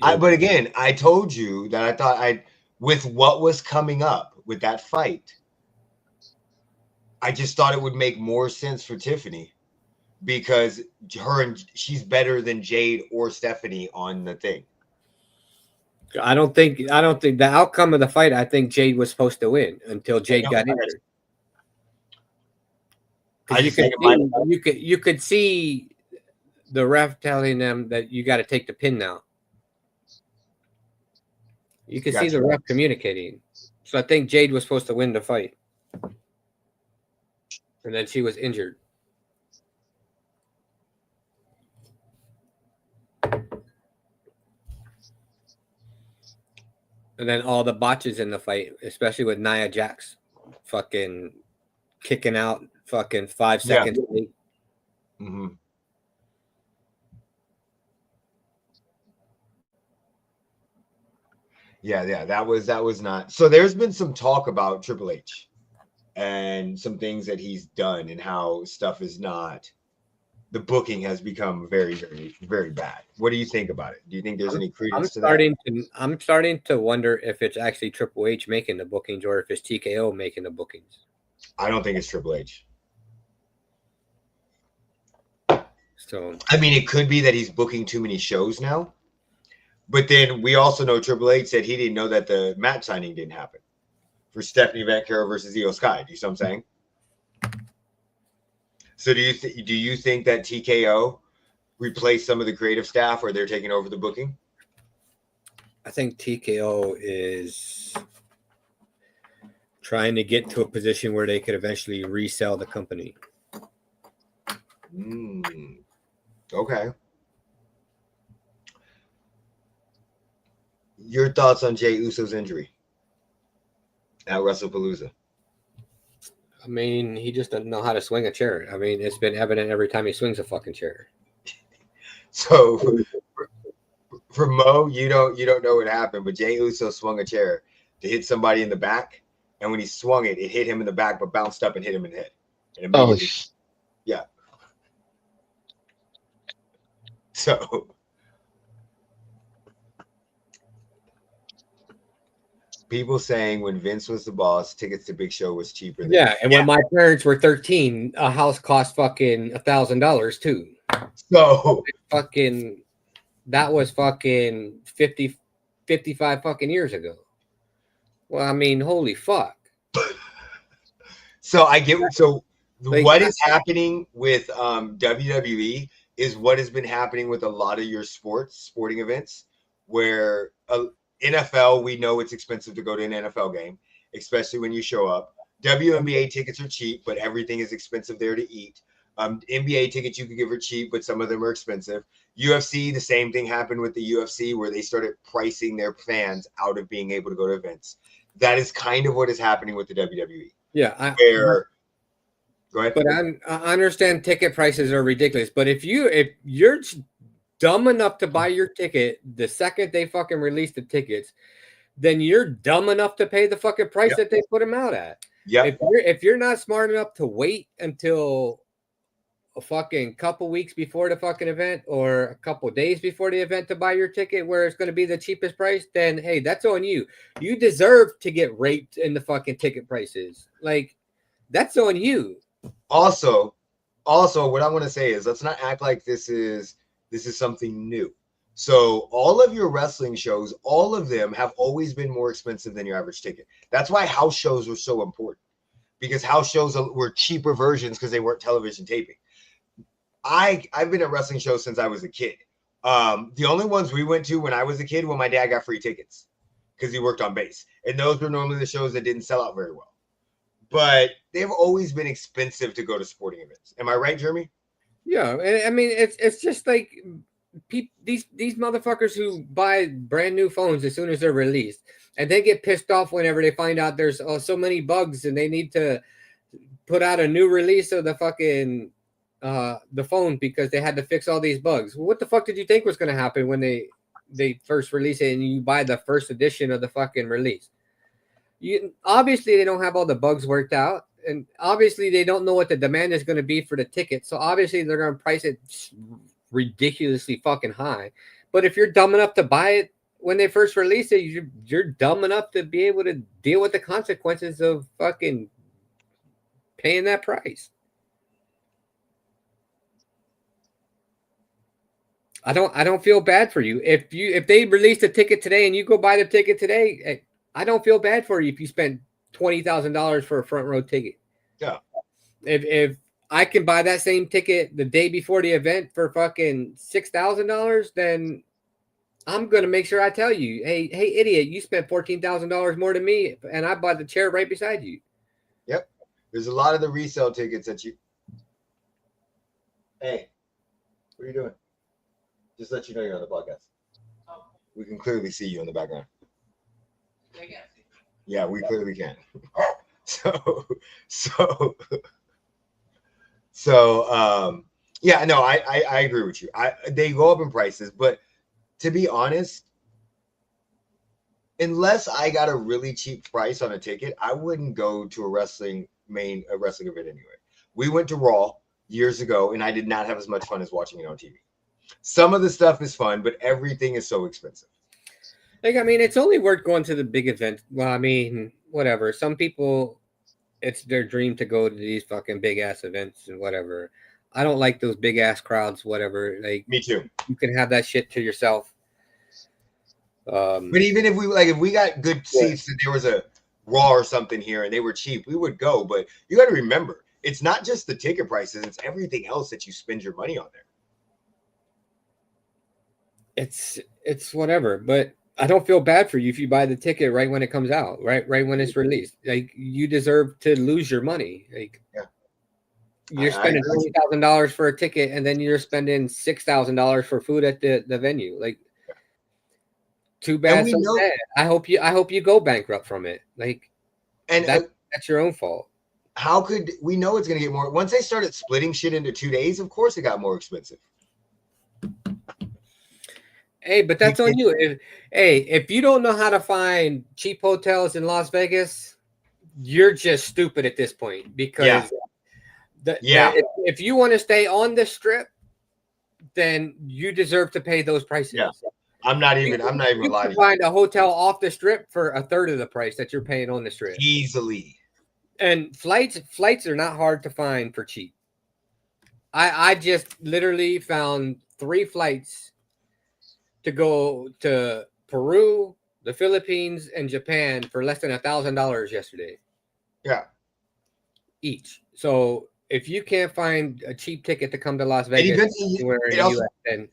Speaker 1: But again, I told you that I thought with what was coming up with that fight, I just thought it would make more sense for Tiffany because she's better than Jade or Stephanie on the thing.
Speaker 3: I don't think the outcome of the fight. I think Jade was supposed to win until Jade got injured. You could see the ref telling them that you got to take the pin now. You can see the ref communicating. So I think Jade was supposed to win the fight. And then she was injured. And then all the botches in the fight, especially with Nia Jax fucking kicking out fucking 5 seconds late.
Speaker 1: Mm-hmm. Yeah, that was not. So there's been some talk about Triple H and some things that he's done and how stuff is not. The booking has become very, very, very bad. What do you think about it? Do you think there's any credence to that?
Speaker 3: I'm starting to wonder if it's actually Triple H making the bookings or if it's TKO making the bookings.
Speaker 1: I don't think it's Triple H.
Speaker 3: So
Speaker 1: I mean, it could be that he's booking too many shows now. But then we also know Triple H said he didn't know that the match signing didn't happen for Stephanie Vancouver versus Io Sky. Do you see what I'm saying? So do you think that TKO replaced some of the creative staff or they're taking over the booking?
Speaker 3: I think TKO is trying to get to a position where they could eventually resell the company.
Speaker 1: Okay. Your thoughts on Jey Uso's injury at WrestlePalooza?
Speaker 3: I mean, he just doesn't know how to swing a chair. I mean, it's been evident every time he swings a fucking chair.
Speaker 1: So for Mo, you don't know what happened, but Jey Uso swung a chair to hit somebody in the back, and when he swung it, it hit him in the back, but bounced up and hit him in the head. And
Speaker 2: oh,
Speaker 1: yeah. So people saying when Vince was the boss, tickets to Big Show was cheaper than
Speaker 3: Yeah, and when my parents were 13, a house cost fucking $1,000 too.
Speaker 1: So
Speaker 3: Fucking that was fucking 50, 55 fucking years ago. Well, I mean, holy fuck.
Speaker 1: So I get so
Speaker 3: Like,
Speaker 1: what is happening with WWE is what has been happening with a lot of your sporting events, where NFL, we know it's expensive to go to an NFL game, especially when you show up. WNBA tickets are cheap, but everything is expensive there to eat. NBA tickets you could give are cheap, but some of them are expensive. UFC, the same thing happened with the UFC, where they started pricing their fans out of being able to go to events. That is kind of what is happening with the WWE.
Speaker 3: yeah,
Speaker 1: Go ahead.
Speaker 3: but I understand ticket prices are ridiculous. But if you're dumb enough to buy your ticket the second they fucking release the tickets, then you're dumb enough to pay the fucking price that they put them out at.
Speaker 1: Yeah.
Speaker 3: If you're not smart enough to wait until a fucking couple weeks before the fucking event or a couple days before the event to buy your ticket where it's going to be the cheapest price, then hey, that's on you. You deserve to get raped in the fucking ticket prices. Like, that's on you.
Speaker 1: Also, what I want to say is let's not act like this is something new. So all of your wrestling shows, all of them have always been more expensive than your average ticket. That's why house shows were so important, because house shows were cheaper versions because they weren't television taping. I've been at wrestling shows since I was a kid. The only ones we went to when I was a kid when my dad got free tickets because he worked on base, and those were normally the shows that didn't sell out very well. But they've always been expensive to go to sporting events. Am I right, Jeremy?
Speaker 3: Yeah, I mean it's just like these motherfuckers who buy brand new phones as soon as they're released, and they get pissed off whenever they find out there's so many bugs and they need to put out a new release of the fucking the phone because they had to fix all these bugs. What the fuck did you think was going to happen when they first release it and you buy the first edition of the fucking release? Obviously they don't have all the bugs worked out, and obviously they don't know what the demand is going to be for the ticket, so obviously they're going to price it ridiculously fucking high. But if you're dumb enough to buy it when they first release it, you're dumb enough to be able to deal with the consequences of fucking paying that price. I don't feel bad for you. If they release a ticket today and you go buy the ticket today, I don't feel bad for you if you spent $20,000 for a front row ticket.
Speaker 1: Yeah.
Speaker 3: If I can buy that same ticket the day before the event for fucking $6,000, then I'm gonna make sure I tell you, hey, idiot, you spent $14,000 more than me, and I bought the chair right beside you.
Speaker 1: Yep. There's a lot of the resale tickets that you. Hey, what are you doing? Just let you know you're on the podcast. We can clearly see you in the background. Yeah, we clearly can. Yeah, no, I agree with you. They go up in prices, but to be honest, unless I got a really cheap price on a ticket, I wouldn't go to a wrestling event anyway. We went to Raw years ago, and I did not have as much fun as watching it on TV. Some of the stuff is fun, but everything is so expensive.
Speaker 3: Like, I mean, it's only worth going to the big event. Well, I mean, whatever. Some people, it's their dream to go to these fucking big ass events and whatever. I don't like those big ass crowds, whatever. Like,
Speaker 1: me too.
Speaker 3: You can have that shit to yourself.
Speaker 1: But even if we got good seats and there was a Raw or something here and they were cheap, we would go. But you got to remember, it's not just the ticket prices; it's everything else that you spend your money on there.
Speaker 3: It's whatever, but I don't feel bad for you if you buy the ticket right when it comes out, right when it's released. Like, you deserve to lose your money. Like, you're spending $20,000 for a ticket, and then you're spending $6,000 for food at the venue. Like, too bad, so sad. I hope you go bankrupt from it. Like, and that's your own fault.
Speaker 1: How could we know it's going to get more? Once they started splitting shit into 2 days, of course it got more expensive.
Speaker 3: Hey, but that's on you. If you don't know how to find cheap hotels in Las Vegas, you're just stupid at this point, because if you want to stay on the strip, then you deserve to pay those prices.
Speaker 1: Yeah. I'm not even
Speaker 3: You
Speaker 1: lying
Speaker 3: can
Speaker 1: to
Speaker 3: find a hotel off the strip for a third of the price that you're paying on the strip.
Speaker 1: you. Easily.
Speaker 3: And flights are not hard to find for cheap. I just literally found 3 flights to go to Peru, the Philippines, and Japan for less than $1,000 yesterday.
Speaker 1: Yeah.
Speaker 3: Each. So if you can't find a cheap ticket to come to Las Vegas anywhere in the
Speaker 1: also,
Speaker 3: US, then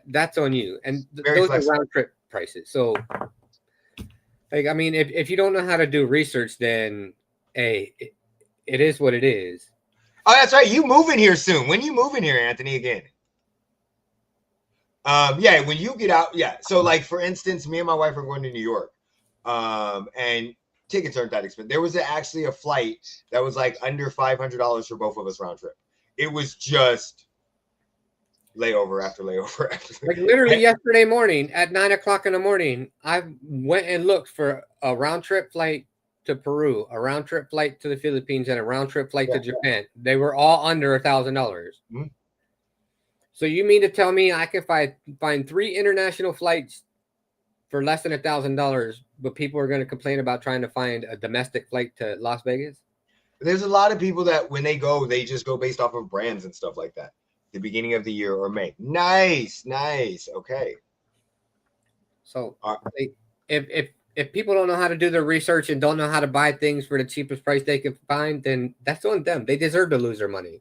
Speaker 3: that's on you. And
Speaker 1: very
Speaker 3: those
Speaker 1: flexible.
Speaker 3: are round trip prices. So, like, I mean, if you don't know how to do research, then hey, it is what it is.
Speaker 1: Oh, that's right. You move in here soon. When you move in here, Anthony, again? Yeah, when you get out, yeah. So, like, for instance, me and my wife are going to New York. And tickets aren't that expensive. There was actually a flight that was like under $500 for both of us round trip. It was just layover after layover after
Speaker 3: Like literally yesterday morning at 9 o'clock in the morning, I went and looked for a round trip flight to Peru, a round trip flight to the Philippines, and a round trip flight to Japan. They were all under $1,000. Mm-hmm. So you mean to tell me I can find 3 international flights for less than $1,000, but people are going to complain about trying to find a domestic flight to Las Vegas?
Speaker 1: There's a lot of people that when they go, they just go based off of brands and stuff like that. The beginning of the year or May. Nice. Okay.
Speaker 3: So if people don't know how to do their research and don't know how to buy things for the cheapest price they can find, then that's on them. They deserve to lose their money.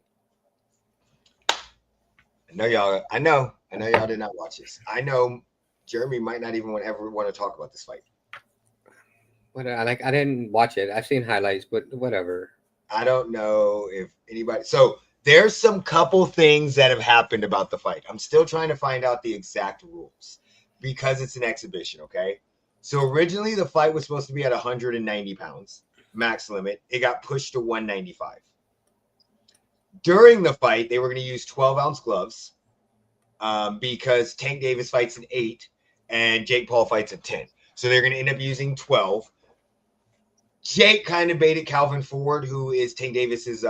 Speaker 1: I know y'all did not watch this. I know Jeremy might not even ever want to talk about this fight.
Speaker 3: I didn't watch it. I've seen highlights, but whatever.
Speaker 1: I don't know if anybody. So there's some couple things that have happened about the fight. I'm still trying to find out the exact rules because it's an exhibition. Okay. So originally the fight was supposed to be at 190 pounds max limit. It got pushed to 195. During the fight, they were going to use 12-ounce gloves because Tank Davis fights in 8 and Jake Paul fights in 10. So they're going to end up using 12. Jake kind of baited Calvin Ford, who is Tank Davis's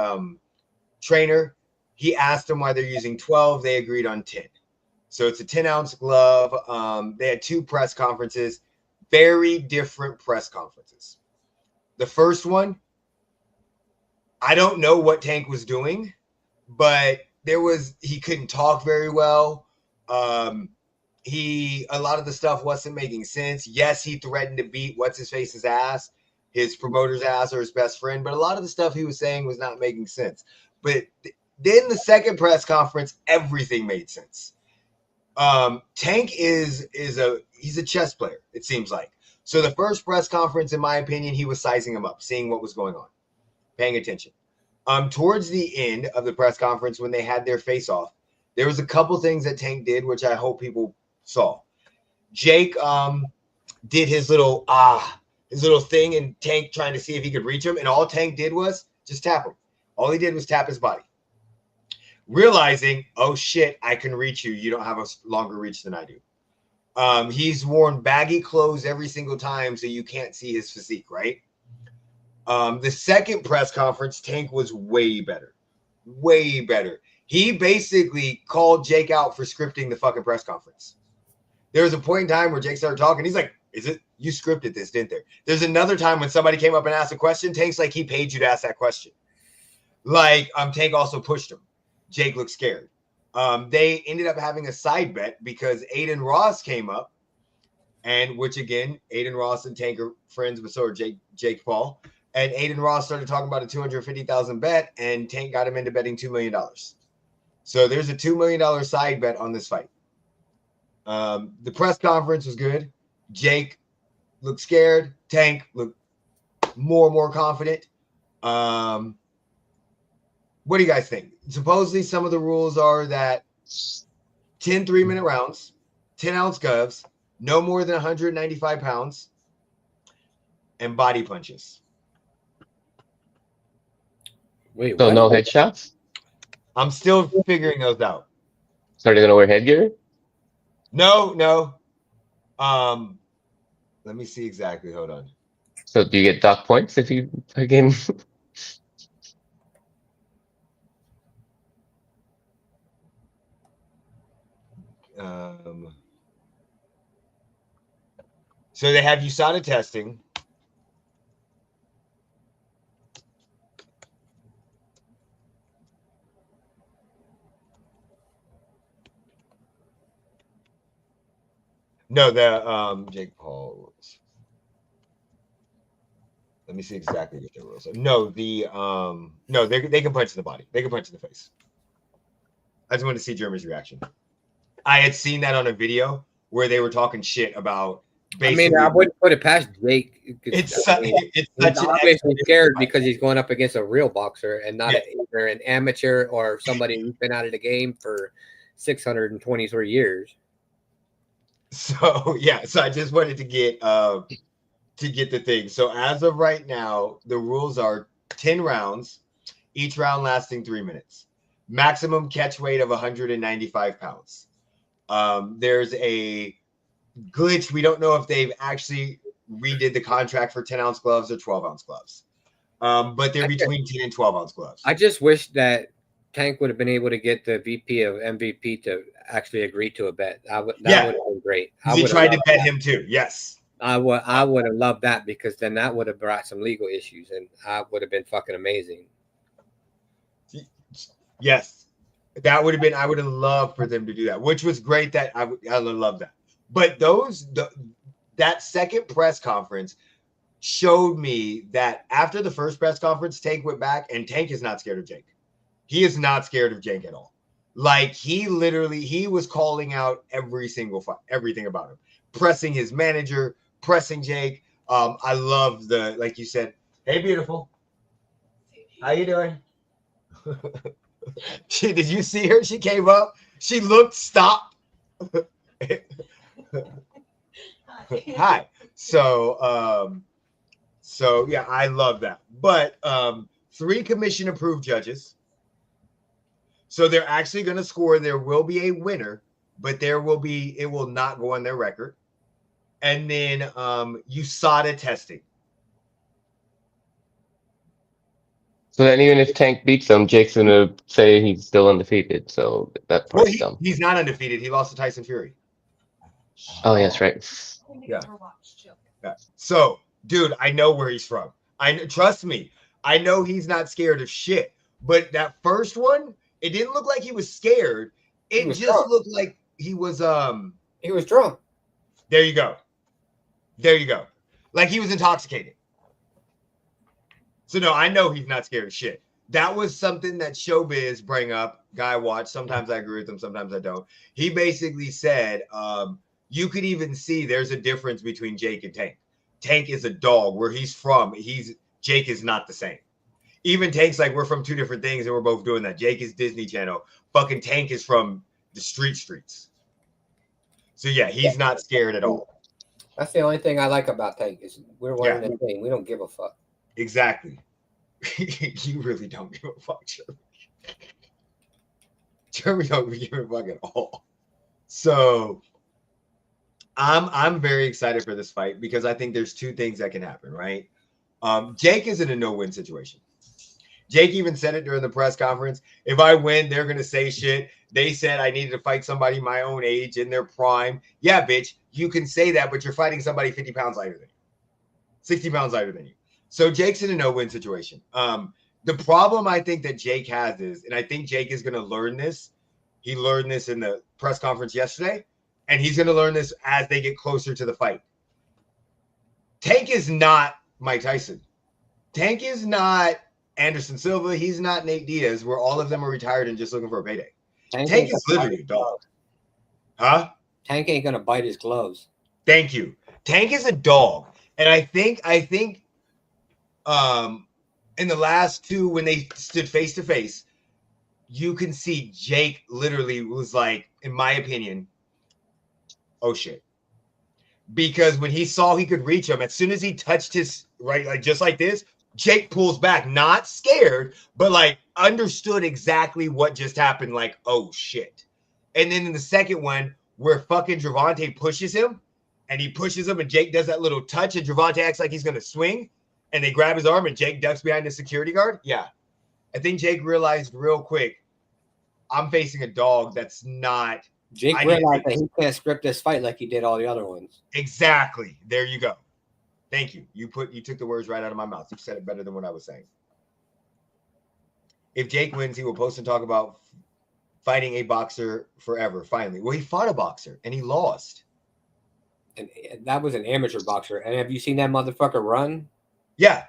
Speaker 1: trainer. He asked him why they're using 12. They agreed on 10. So it's a 10-ounce glove. They had 2 press conferences, very different press conferences. The first one, I don't know what Tank was doing, but he couldn't talk very well. A lot of the stuff wasn't making sense. Yes, he threatened to beat what's-his-face's ass, his promoter's ass, or his best friend, but a lot of the stuff he was saying was not making sense. But then the second press conference, everything made sense. Tank he's a chess player, it seems like. So the first press conference, in my opinion, he was sizing him up, seeing what was going on, paying attention. Towards the end of the press conference, when they had their face-off, there was a couple things that Tank did, which I hope people saw. Jake did his little thing, and Tank trying to see if he could reach him, and all Tank did was just tap him. All he did was tap his body. Realizing, oh shit, I can reach you. You don't have a longer reach than I do. He's worn baggy clothes every single time, so you can't see his physique, right? The second press conference, Tank was way better. Way better. He basically called Jake out for scripting the fucking press conference. There was a point in time where Jake started talking. He's like, you scripted this, didn't there? There's another time when somebody came up and asked a question. Tank's like, he paid you to ask that question. Like, Tank also pushed him. Jake looked scared. They ended up having a side bet because Aiden Ross came up, and which again, Aiden Ross and Tank are friends, but so are Jake Paul. And Aiden Ross started talking about a $250,000 bet, and Tank got him into betting $2 million. So there's a $2 million side bet on this fight. The press conference was good. Jake looked scared. Tank looked more and more confident. What do you guys think? Supposedly, some of the rules are that 10 3-minute rounds, 10-ounce gloves, no more than 195 pounds, and body punches.
Speaker 3: Wait,
Speaker 2: So
Speaker 3: what?
Speaker 2: no headshots?
Speaker 1: I'm still figuring those out.
Speaker 2: So they're gonna wear headgear?
Speaker 1: No. Let me see exactly. Hold on.
Speaker 2: So do you get dock points if you again?
Speaker 1: So they have USADA testing. No, the Jake Paul rules. Let me see exactly what the rules are. No, no, they can punch in the body. They can punch in the face. I just wanted to see Jeremy's reaction. I had seen that on a video where they were talking shit about.
Speaker 3: I wouldn't put it past Jake.
Speaker 1: It's
Speaker 3: he's obviously scared because he's going up against a real boxer and not either an amateur or somebody who's been out of the game for 623 years.
Speaker 1: So so I just wanted to get the thing. So as of right now, the rules are 10 rounds, each round lasting 3 minutes. Maximum catch weight of 195 pounds. There's a glitch. We don't know if they've actually redid the contract for 10-ounce gloves or 12-ounce gloves. But they're between 10 and 12-ounce gloves.
Speaker 3: I just wish that Tank would have been able to get the VP of MVP to actually agree to a bet. That would have been great.
Speaker 1: He tried to bet him too. Yes.
Speaker 3: I would have loved that because then that would have brought some legal issues and I would have been fucking amazing.
Speaker 1: Yes. That would have been, I would have loved for them to do that, which was great. That I would love that. But that second press conference showed me that after the first press conference, Tank went back and Tank is not scared of Jake. He is not scared of Jake at all. Like he was calling out every single fight, everything about him, pressing his manager, pressing Jake. I love like you said, hey, beautiful. How you doing? Did you see her? She came up. She looked, stopped. Hi. So yeah, I love that. But 3 commission approved judges. So they're actually going to score. There will be a winner, but it will not go on their record. And then USADA testing.
Speaker 2: So then even if Tank beats him, Jake's going to say he's still undefeated. So that part's dumb.
Speaker 1: He's not undefeated. He lost to Tyson Fury.
Speaker 2: Oh, yeah, that's right.
Speaker 1: Yeah. So, dude, I know where he's from. Trust me. I know he's not scared of shit. But that first one, it didn't look like he was scared. It just drunk. Looked like he was
Speaker 3: drunk.
Speaker 1: There you go. Like he was intoxicated. So no, I know he's not scared of shit. That was something that Showbiz bring up. Guy watch. Sometimes I agree with him. Sometimes I don't. He basically said, you could even see there's a difference between Jake and Tank. Tank is a dog. Where he's from, Jake is not the same. Even Tank's like, we're from 2 different things and we're both doing that. Jake is Disney Channel. Fucking Tank is from the streets. So yeah, he's not scared at all.
Speaker 3: That's the only thing I like about Tank is we're one of the thing. We don't give a fuck.
Speaker 1: Exactly. You really don't give a fuck, Jeremy. Jeremy don't give a fuck at all. So I'm very excited for this fight because I think there's 2 things that can happen, right? Jake is in a no-win situation. Jake even said it during the press conference. If I win, they're going to say shit. They said I needed to fight somebody my own age in their prime. Yeah, bitch, you can say that, but you're fighting somebody 50 pounds lighter than you, 60 pounds lighter than you. So Jake's in a no-win situation. The problem I think that Jake has is, and I think Jake is going to learn this. He learned this in the press conference yesterday, and he's going to learn this as they get closer to the fight. Tank is not Mike Tyson. Tank is not Anderson Silva. He's not Nate Diaz, where all of them are retired and just looking for a payday. Tank is literally a dog. Huh?
Speaker 3: Tank ain't going to bite his gloves.
Speaker 1: Thank you. Tank is a dog. And I think in the last 2, when they stood face to face, you can see Jake literally was like, in my opinion, oh shit. Because when he saw he could reach him, as soon as he touched his right, like just like this, Jake pulls back, not scared, but like understood exactly what just happened. Like, oh shit. And then in the second one, where fucking Gervonta pushes him, and he pushes him, and Jake does that little touch, and Gervonta acts like he's gonna swing, and they grab his arm, and Jake ducks behind the security guard. Yeah, I think Jake realized real quick, I'm facing a dog that's not
Speaker 3: Jake
Speaker 1: I didn't
Speaker 3: realized
Speaker 1: think
Speaker 3: that he can't script this fight like he did all the other ones.
Speaker 1: exactly. There you go. Thank you. You took the words right out of my mouth. You said it better than what I was saying. If Jake wins, he will post and talk about fighting a boxer forever. Finally, well, he fought a boxer and he lost.
Speaker 3: And that was an amateur boxer. And have you seen that motherfucker run?
Speaker 1: Yeah.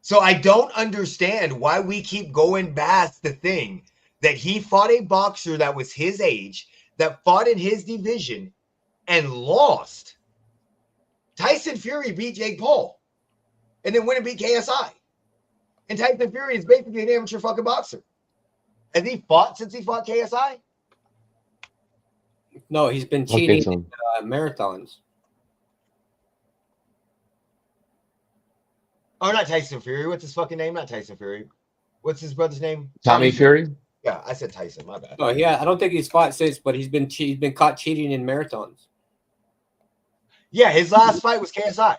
Speaker 1: So I don't understand why we keep going past the thing that he fought a boxer that was his age, that fought in his division and lost. Tyson Fury beat Jake Paul and then went and beat KSI. And Tyson Fury is basically an amateur fucking boxer. Has he fought since he fought KSI?
Speaker 3: No, he's been
Speaker 2: I don't
Speaker 3: cheating
Speaker 2: think so.
Speaker 3: in marathons.
Speaker 1: Oh, not Tyson Fury. What's his fucking name? Not Tyson Fury. What's his brother's name?
Speaker 2: Tommy Fury?
Speaker 1: Yeah, I said Tyson. My bad.
Speaker 3: Oh yeah, I don't think he's fought since, but he's been caught cheating in marathons.
Speaker 1: Yeah, his last fight was KSI.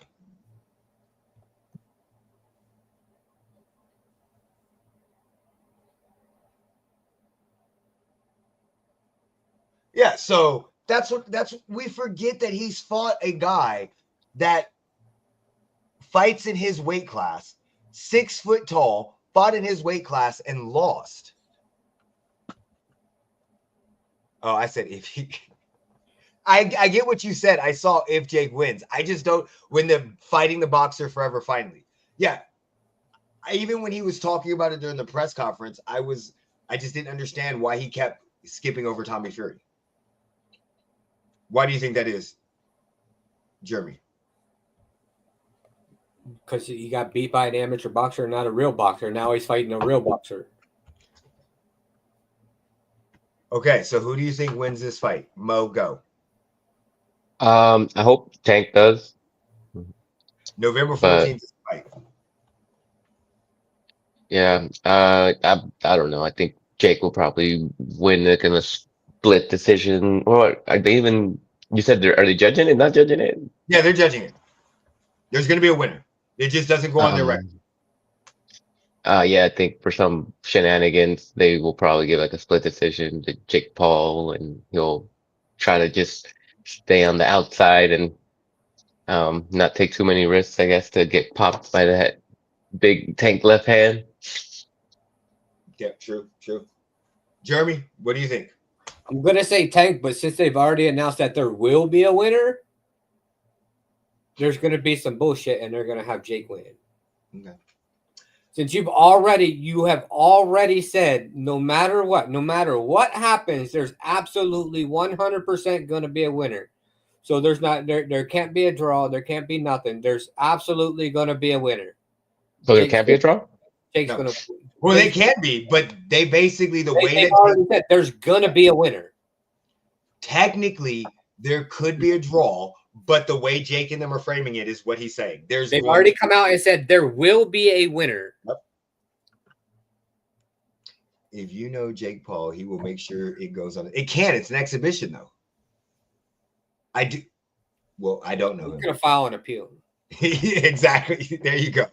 Speaker 1: Yeah, so that's we forget that he's fought a guy that fights in his weight class, 6 foot tall, fought in his weight class and lost. Oh, I said if he. I get what you said. I saw if Jake wins. I just don't when they're fighting the boxer forever. Finally, yeah. Even when he was talking about it during the press conference, I just didn't understand why he kept skipping over Tommy Fury. Why do you think that is, Jeremy?
Speaker 3: Because he got beat by an amateur boxer, not a real boxer. Now he's fighting a real boxer.
Speaker 1: Okay, so who do you think wins this fight? Mo, go.
Speaker 2: I hope Tank does.
Speaker 1: November 14th
Speaker 2: But
Speaker 1: is the fight.
Speaker 2: yeah, I don't know. I think Jake will probably win it in a split decision. Or are they even? You said are they judging it? Not judging it?
Speaker 1: Yeah, they're judging it. There's going to be a winner. It just doesn't go on their record.
Speaker 2: Yeah, I think for some shenanigans, they will probably give like a split decision to Jake Paul, and he'll try to just stay on the outside and not take too many risks, I guess, to get popped by that big Tank left hand.
Speaker 1: Yeah, true. Jeremy, what do you think?
Speaker 3: I'm gonna say Tank, but since they've already announced that there will be a winner, there's gonna be some bullshit, and they're gonna have Jake win.
Speaker 1: Okay.
Speaker 3: Since you have already said no matter what happens, there's absolutely 100% going to be a winner. So there can't be a draw, there can't be nothing. There's absolutely going to be a winner.
Speaker 2: So there can't be a draw?
Speaker 3: Jake's
Speaker 1: No.
Speaker 3: going to.
Speaker 1: Well, they can be, but they basically
Speaker 3: They've already said there's going to be a winner.
Speaker 1: Technically there could be a draw, but the way Jake and them are framing it is what he's saying.
Speaker 3: They've already come out and said there will be a winner.
Speaker 1: Yep. If you know Jake Paul, he will make sure it goes on. It can. It's an exhibition, though. I do. Well, I don't know.
Speaker 3: He's going to file an appeal.
Speaker 1: Exactly. There you go.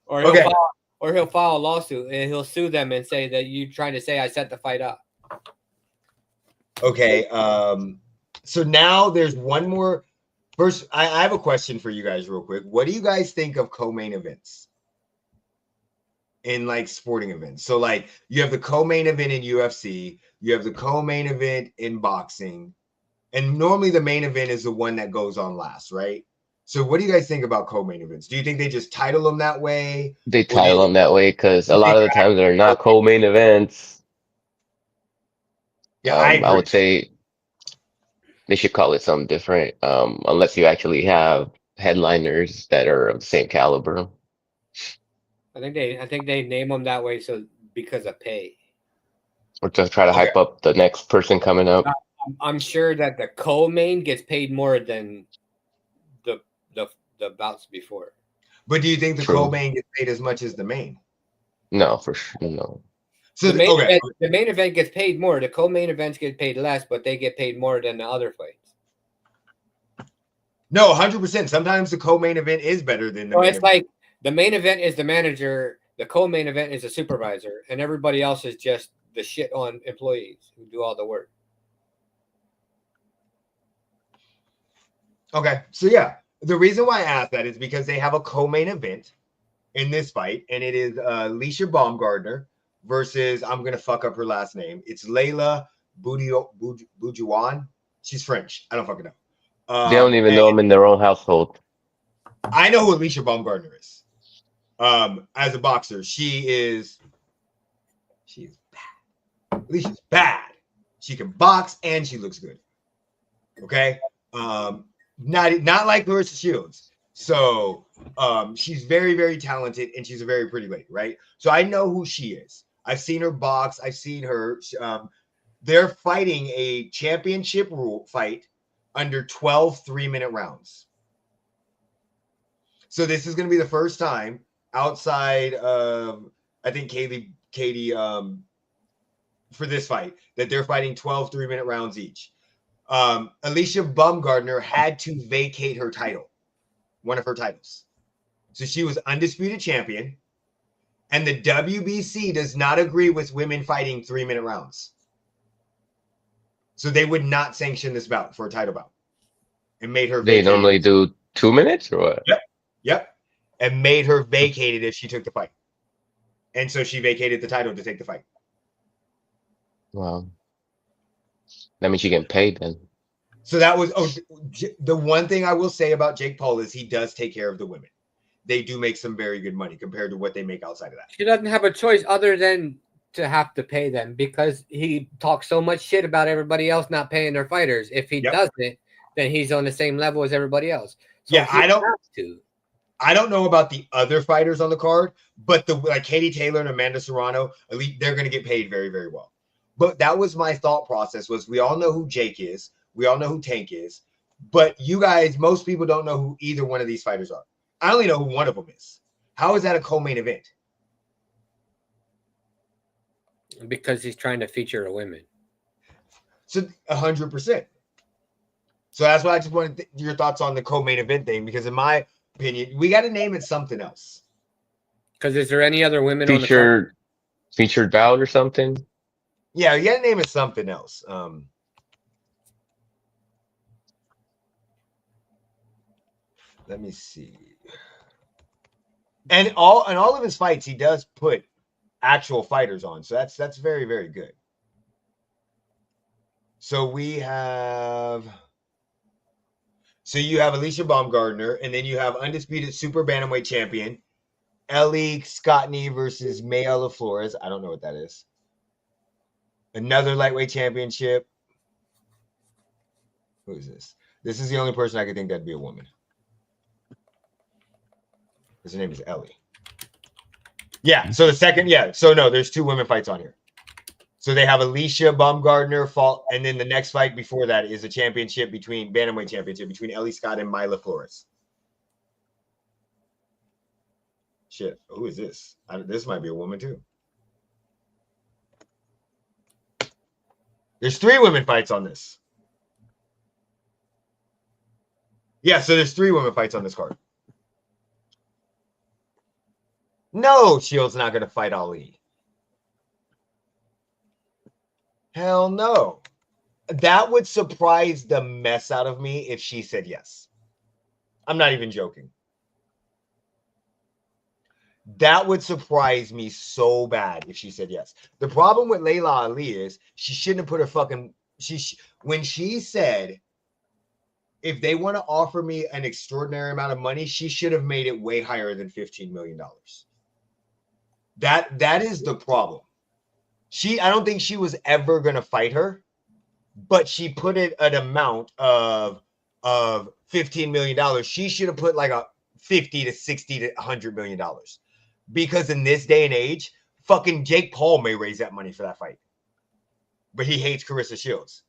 Speaker 3: Or he'll file a lawsuit and he'll sue them and say that you trying to say I set the fight up.
Speaker 1: Okay. So now there's one more. First, I have a question for you guys real quick. What do you guys think of co-main events in like sporting events? So like you have the co-main event in UFC, you have the co-main event in boxing, and normally the main event is the one that goes on last, right? So what do you guys think about co-main events? Do you think they just title them that way?
Speaker 2: They title them that way because a lot of the times they're not co-main events.
Speaker 1: Yeah,
Speaker 2: I would say they should call it something different, unless you actually have headliners that are of the same caliber.
Speaker 3: I think they name them that way because of pay.
Speaker 2: Or to try to hype up the next person coming up.
Speaker 3: I'm sure that the co-main gets paid more than the bouts before.
Speaker 1: But do you think the
Speaker 2: True.
Speaker 1: co-main gets paid as much as the main?
Speaker 2: No, for sure, no.
Speaker 1: So
Speaker 3: the main event gets paid more. The co-main events get paid less, but they get paid more than the other fights.
Speaker 1: No, 100%. Sometimes the co-main event is better than the main event.
Speaker 3: Like the main event is the manager, the co-main event is a supervisor, and everybody else is just the shit on employees who do all the work.
Speaker 1: Okay, so yeah, the reason why I asked that is because they have a co-main event in this fight, and it is Alicia Baumgardner versus, I'm gonna fuck up her last name. It's Layla Boudjouan. She's French. I don't fucking know.
Speaker 2: They don't even know them in their own household.
Speaker 1: I know who Alicia Baumgardner is. As a boxer, she is bad. Alicia's bad. She can box and she looks good. Okay. Not like Clarissa Shields. So she's very, very talented and she's a very pretty lady, right? So I know who she is. I've seen her box. I've seen her. They're fighting a championship rule fight under 12 3-minute rounds. So this is going to be the first time outside of, I think, Katie for this fight that they're fighting 12 3-minute rounds each. Alicia Baumgardner had to vacate her title, one of her titles. So she was undisputed champion, and the WBC does not agree with women fighting 3-minute rounds. So they would not sanction this bout for a title bout, and made her.
Speaker 2: They normally do 2 minutes or what?
Speaker 1: Yep, and made her vacated if she took the fight, and so she vacated the title to take the fight.
Speaker 2: Wow. That means you get paid then.
Speaker 1: So that was the one thing I will say about Jake Paul is he does take care of the women. They do make some very good money compared to what they make outside of that.
Speaker 3: He doesn't have a choice other than to have to pay them because he talks so much shit about everybody else not paying their fighters. If he doesn't, then he's on the same level as everybody else. So
Speaker 1: yeah, I don't know about the other fighters on the card, but like Katie Taylor and Amanda Serrano, they're going to get paid very, very well. But that was my thought process was we all know who Jake is. We all know who Tank is. But you guys, most people don't know who either one of these fighters are. I only know who one of them is. How is that a co-main event?
Speaker 3: Because he's trying to feature a women.
Speaker 1: So 100%. So that's why I just wanted your thoughts on the co-main event thing, because in my opinion, we got to name it something else.
Speaker 3: Because is there any other women on the
Speaker 2: card? Featured bout or something?
Speaker 1: Yeah, you got to name it something else. Let me see. And all of his fights, he does put actual fighters on. So that's very, very good. So we have. So you have Alicia Baumgardner, and then you have undisputed super bantamweight champion Ellie Scottney versus Mayella Flores. I don't know what that is. Another lightweight championship. Who is this? This is the only person I could think that'd be a woman. His name is Ellie. Yeah. So the second, So no, there's 2 women fights on here. So they have Alicia Baumgardner fought, and then the next fight before that is a championship bantamweight championship between Ellie Scott and Mayella Flores. Shit. Who is this? This might be a woman too. There's 3 women fights on this. Yeah, so there's 3 women fights on this card. No, Shields not going to fight Ali. Hell no. That would surprise the mess out of me if she said yes. I'm not even joking. That would surprise me so bad if she said yes. The problem with Layla Ali is she shouldn't have put her fucking... when she said, if they want to offer me an extraordinary amount of money, she should have made it way higher than $15 million. That is the problem. I don't think she was ever going to fight her, but she put it an amount of $15 million. She should have put like a 50 to 60 to $100 million. Because in this day and age, fucking Jake Paul may raise that money for that fight. But he hates Clarissa Shields.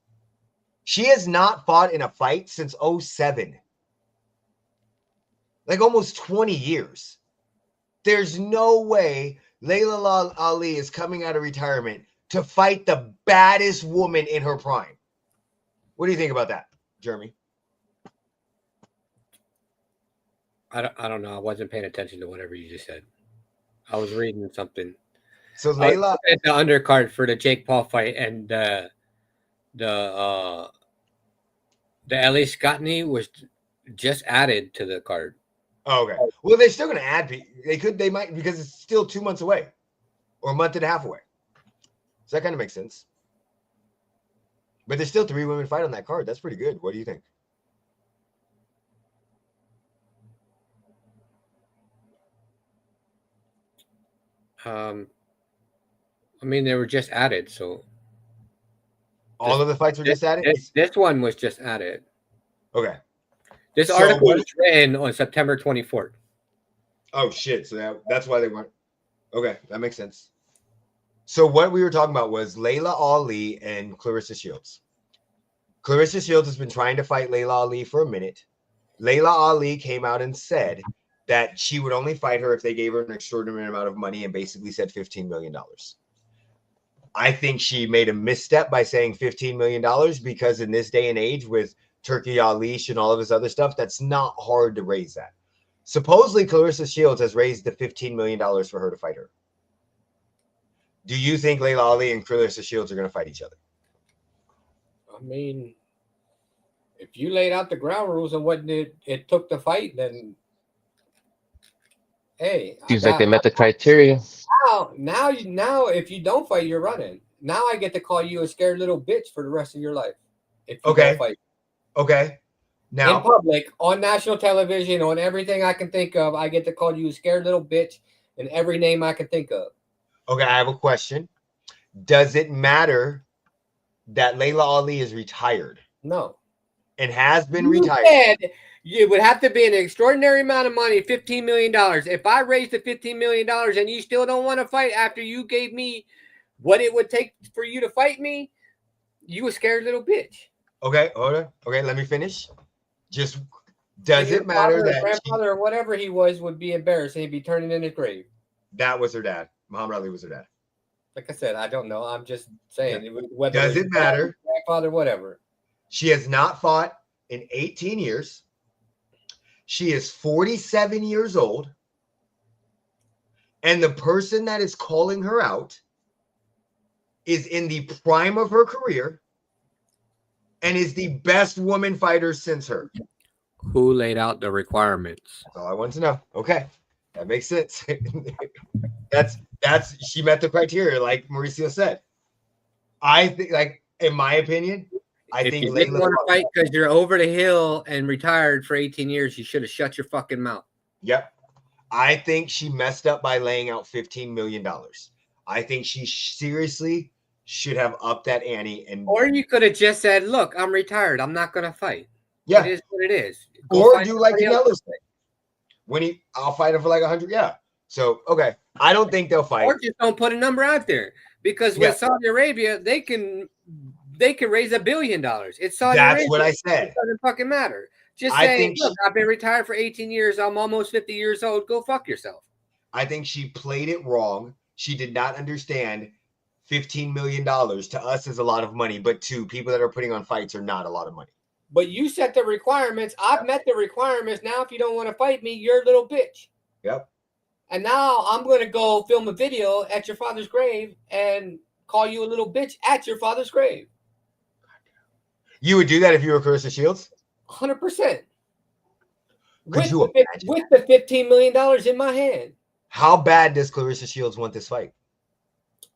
Speaker 1: She has not fought in a fight since 2007. Like almost 20 years. There's no way Layla Ali is coming out of retirement to fight the baddest woman in her prime. What do you think about that, Jeremy?
Speaker 3: I don't know. I wasn't paying attention to whatever you just said. I was reading something.
Speaker 1: So Layla,
Speaker 3: the undercard for the Jake Paul fight and the Ellie Scottney was Just added to the card.
Speaker 1: Oh, okay. Well, they're still going to add. They might, because it's still 2 months away or a month and a half away. So that kind of makes sense. But there's still 3 women fight on that card. That's pretty good. What do you think?
Speaker 3: I mean, they were just added, so
Speaker 1: All of the fights were just added?
Speaker 3: this one was just added.
Speaker 1: Okay.
Speaker 3: This
Speaker 1: So
Speaker 3: article
Speaker 1: what-
Speaker 3: was written on September 24th.
Speaker 1: Oh, shit. So that's why they weren't. Okay. That makes sense. So what we were talking about was Layla Ali and Clarissa Shields. Clarissa Shields has been trying to fight Layla Ali for a minute. Layla Ali came out and said that she would only fight her if they gave her an extraordinary amount of money and basically said $15 million. I think she made a misstep by saying $15 million because in this day and age with Turkey Alish and all of his other stuff, that's not hard to raise that. Supposedly, Clarissa Shields has raised the $15 million for her to fight her. Do you think Layla Ali and Clarissa Shields are going to fight each other?
Speaker 3: I mean, if you laid out the ground rules and what it took to fight, then hey,
Speaker 2: Seems like they met the criteria.
Speaker 3: Now, if you don't fight, you're running. Now I get to call you a scared little bitch for the rest of your life. If you don't fight.
Speaker 1: Okay. Now,
Speaker 3: in public, on national television, on everything I can think of, I get to call you a scared little bitch in every name I can think of.
Speaker 1: Okay, I have a question. Does it matter that Layla Ali is retired?
Speaker 3: No.
Speaker 1: And has been
Speaker 3: You
Speaker 1: retired.
Speaker 3: said it would have to be an extraordinary amount of money, $15 million. If I raised the $15 million and you still don't want to fight after you gave me what it would take for you to fight me, you a scared little bitch.
Speaker 1: Okay, hold on. Okay, let me finish. Just does it matter that
Speaker 3: grandfather or whatever he was would be embarrassed and he'd be turning in his grave?
Speaker 1: That was her dad. Muhammad Ali was her dad.
Speaker 3: Like I said, I don't know. I'm just saying.
Speaker 1: Yeah.
Speaker 3: Whether
Speaker 1: does it matter?
Speaker 3: Grandfather, whatever.
Speaker 1: She has not fought in 18 years. She is 47 years old. And the person that is calling her out is in the prime of her career and is the best woman fighter since her.
Speaker 3: Who laid out the requirements?
Speaker 1: That's all I want to know. Okay. That makes sense. that's she met the criteria, like Mauricio said. I think, like, in my opinion, I think
Speaker 3: you didn't want to fight because you're over the hill and retired for 18 years, you should have shut your fucking mouth.
Speaker 1: Yep. I think she messed up by laying out $15 million. I think she seriously should have upped that ante.
Speaker 3: Or you could have just said, look, I'm retired. I'm not going to fight.
Speaker 1: Yeah.
Speaker 3: It is what it is.
Speaker 1: Or do like Canelo said. I'll fight him for like 100. Yeah. So, okay. I don't think they'll fight.
Speaker 3: Or just don't put a number out there. Because with Saudi Arabia, they can raise $1 billion. It's Saudi Arabia.
Speaker 1: That's what I said.
Speaker 3: It doesn't fucking matter. Just saying, look, I've been retired for 18 years. I'm almost 50 years old. Go fuck yourself.
Speaker 1: I think she played it wrong. She did not understand $15 million to us is a lot of money, but to people that are putting on fights are not a lot of money.
Speaker 3: But you set the requirements. I've met the requirements. Now, if you don't want to fight me, you're a little bitch.
Speaker 1: Yep.
Speaker 3: And now I'm going to go film a video at your father's grave and call you a little bitch at your father's grave.
Speaker 1: You would do that if you were Clarissa Shields?
Speaker 3: 100%.
Speaker 1: With
Speaker 3: the $15 million in my hand.
Speaker 1: How bad does Clarissa Shields want this fight?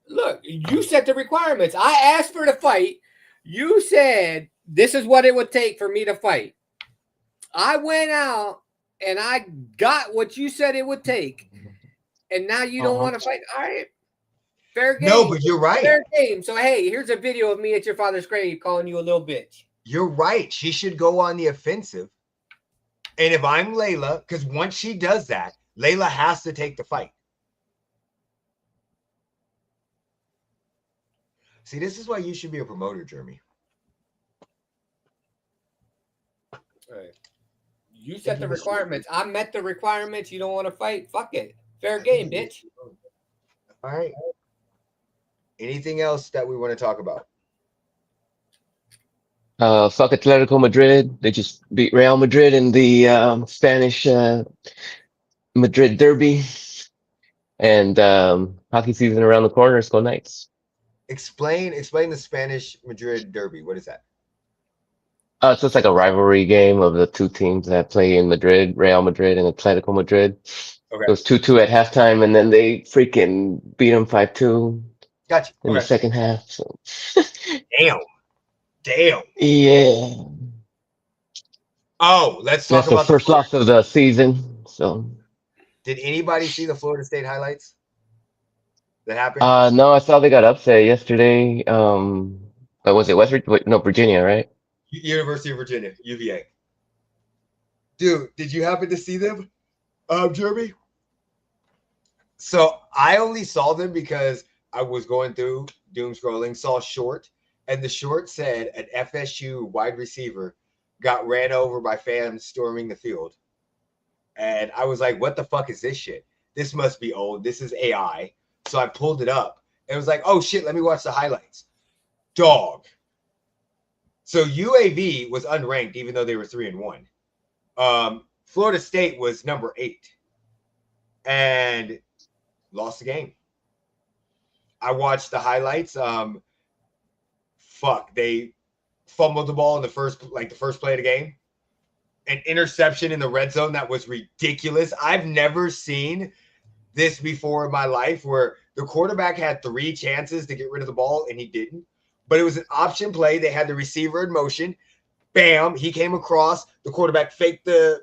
Speaker 3: Look, you set the requirements. I asked for the fight. You said this is what it would take for me to fight. I went out and I got what you said it would take. And now you don't want to fight. All right. Fair game.
Speaker 1: No, but you're right.
Speaker 3: Fair game. So, hey, here's a video of me at your father's grave calling you a little bitch.
Speaker 1: You're right. She should go on the offensive. And if I'm Layla, because once she does that, Layla has to take the fight. See, this is why you should be a promoter, Jeremy.
Speaker 3: Right. You set the requirements. I met the requirements. You don't want to fight? Fuck it. Fair game, bitch.
Speaker 1: All right. Anything else that we want to talk about?
Speaker 2: Fuck Atletico Madrid. They just beat Real Madrid in the Spanish Madrid derby. And hockey season around the corner. Let's go Knights.
Speaker 1: Explain the Spanish Madrid derby. What is that?
Speaker 2: So it's like a rivalry game of the two teams that play in Madrid, Real Madrid and Atletico Madrid.
Speaker 1: Okay.
Speaker 2: It was 2-2 at halftime, and then they freaking beat them 5-2
Speaker 1: Gotcha.
Speaker 2: in the
Speaker 1: Okay.
Speaker 2: second half. So
Speaker 1: Damn.
Speaker 2: yeah,
Speaker 1: Oh, let's talk
Speaker 2: that's the
Speaker 1: about the
Speaker 2: first
Speaker 1: Florida.
Speaker 2: loss of the season. So
Speaker 1: Did anybody see the Florida State highlights that happened?
Speaker 2: no, I saw they got upset yesterday. What was it? No, Virginia, right?
Speaker 1: University of Virginia, UVA. Dude, did you happen to see them, Jeremy? So I only saw them because I was going through doom scrolling, saw a short, and the short said an FSU wide receiver got ran over by fans storming the field. And I was like, what the fuck is this shit? This must be old. This is AI. So I pulled it up and was like, oh shit, let me watch the highlights. Dog. So UAV was unranked, even though they were 3-1. Florida State was number 8 and lost the game. I watched the highlights. They fumbled the ball in the first play of the game. An interception in the red zone that was ridiculous. I've never seen this before in my life where the quarterback had 3 chances to get rid of the ball and he didn't. But it was an option play. They had the receiver in motion. Bam, he came across. The quarterback faked the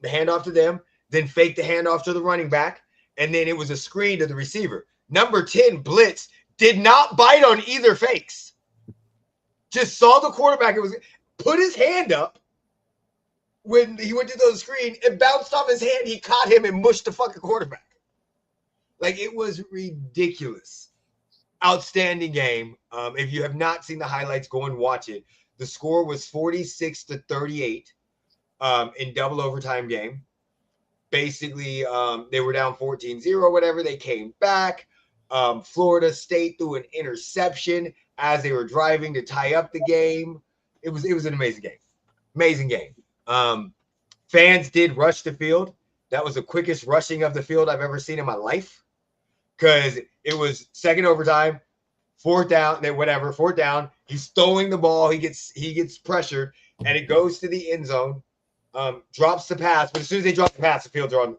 Speaker 1: handoff to them, then faked the handoff to the running back, and then it was a screen to the receiver. Number 10, blitz, did not bite on either fakes. Just saw the quarterback. It was put his hand up when he went to the screen. It bounced off his hand. He caught him and mushed the fucking quarterback. Like, it was ridiculous. Outstanding game. If you have not seen the highlights, go and watch it. The score was 46-38 in double overtime game. Basically, they were down 14-0, whatever. They came back. Florida State threw an interception as they were driving to tie up the game. It was an amazing game. Amazing game. Fans did rush the field. That was the quickest rushing of the field I've ever seen in my life, because it was second overtime, fourth down, fourth down. He's throwing the ball. He gets pressured, and it goes to the end zone. Drops the pass, but as soon as they drop the pass, people are on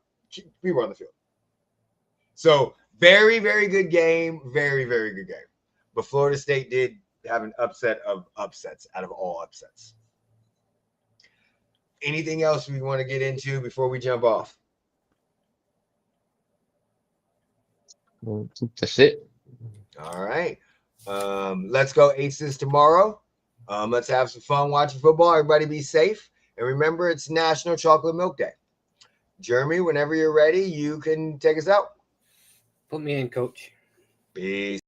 Speaker 1: the field. So very, very good game. Very, very good game. But Florida State did have an upset of upsets out of all upsets. Anything else we want to get into before we jump off?
Speaker 2: That's it.
Speaker 1: All right. Let's go Aces tomorrow. Let's have some fun watching football. Everybody be safe. And remember, it's National Chocolate Milk Day. Jeremy, whenever you're ready, you can take us out.
Speaker 3: Put me in, coach.
Speaker 1: Peace.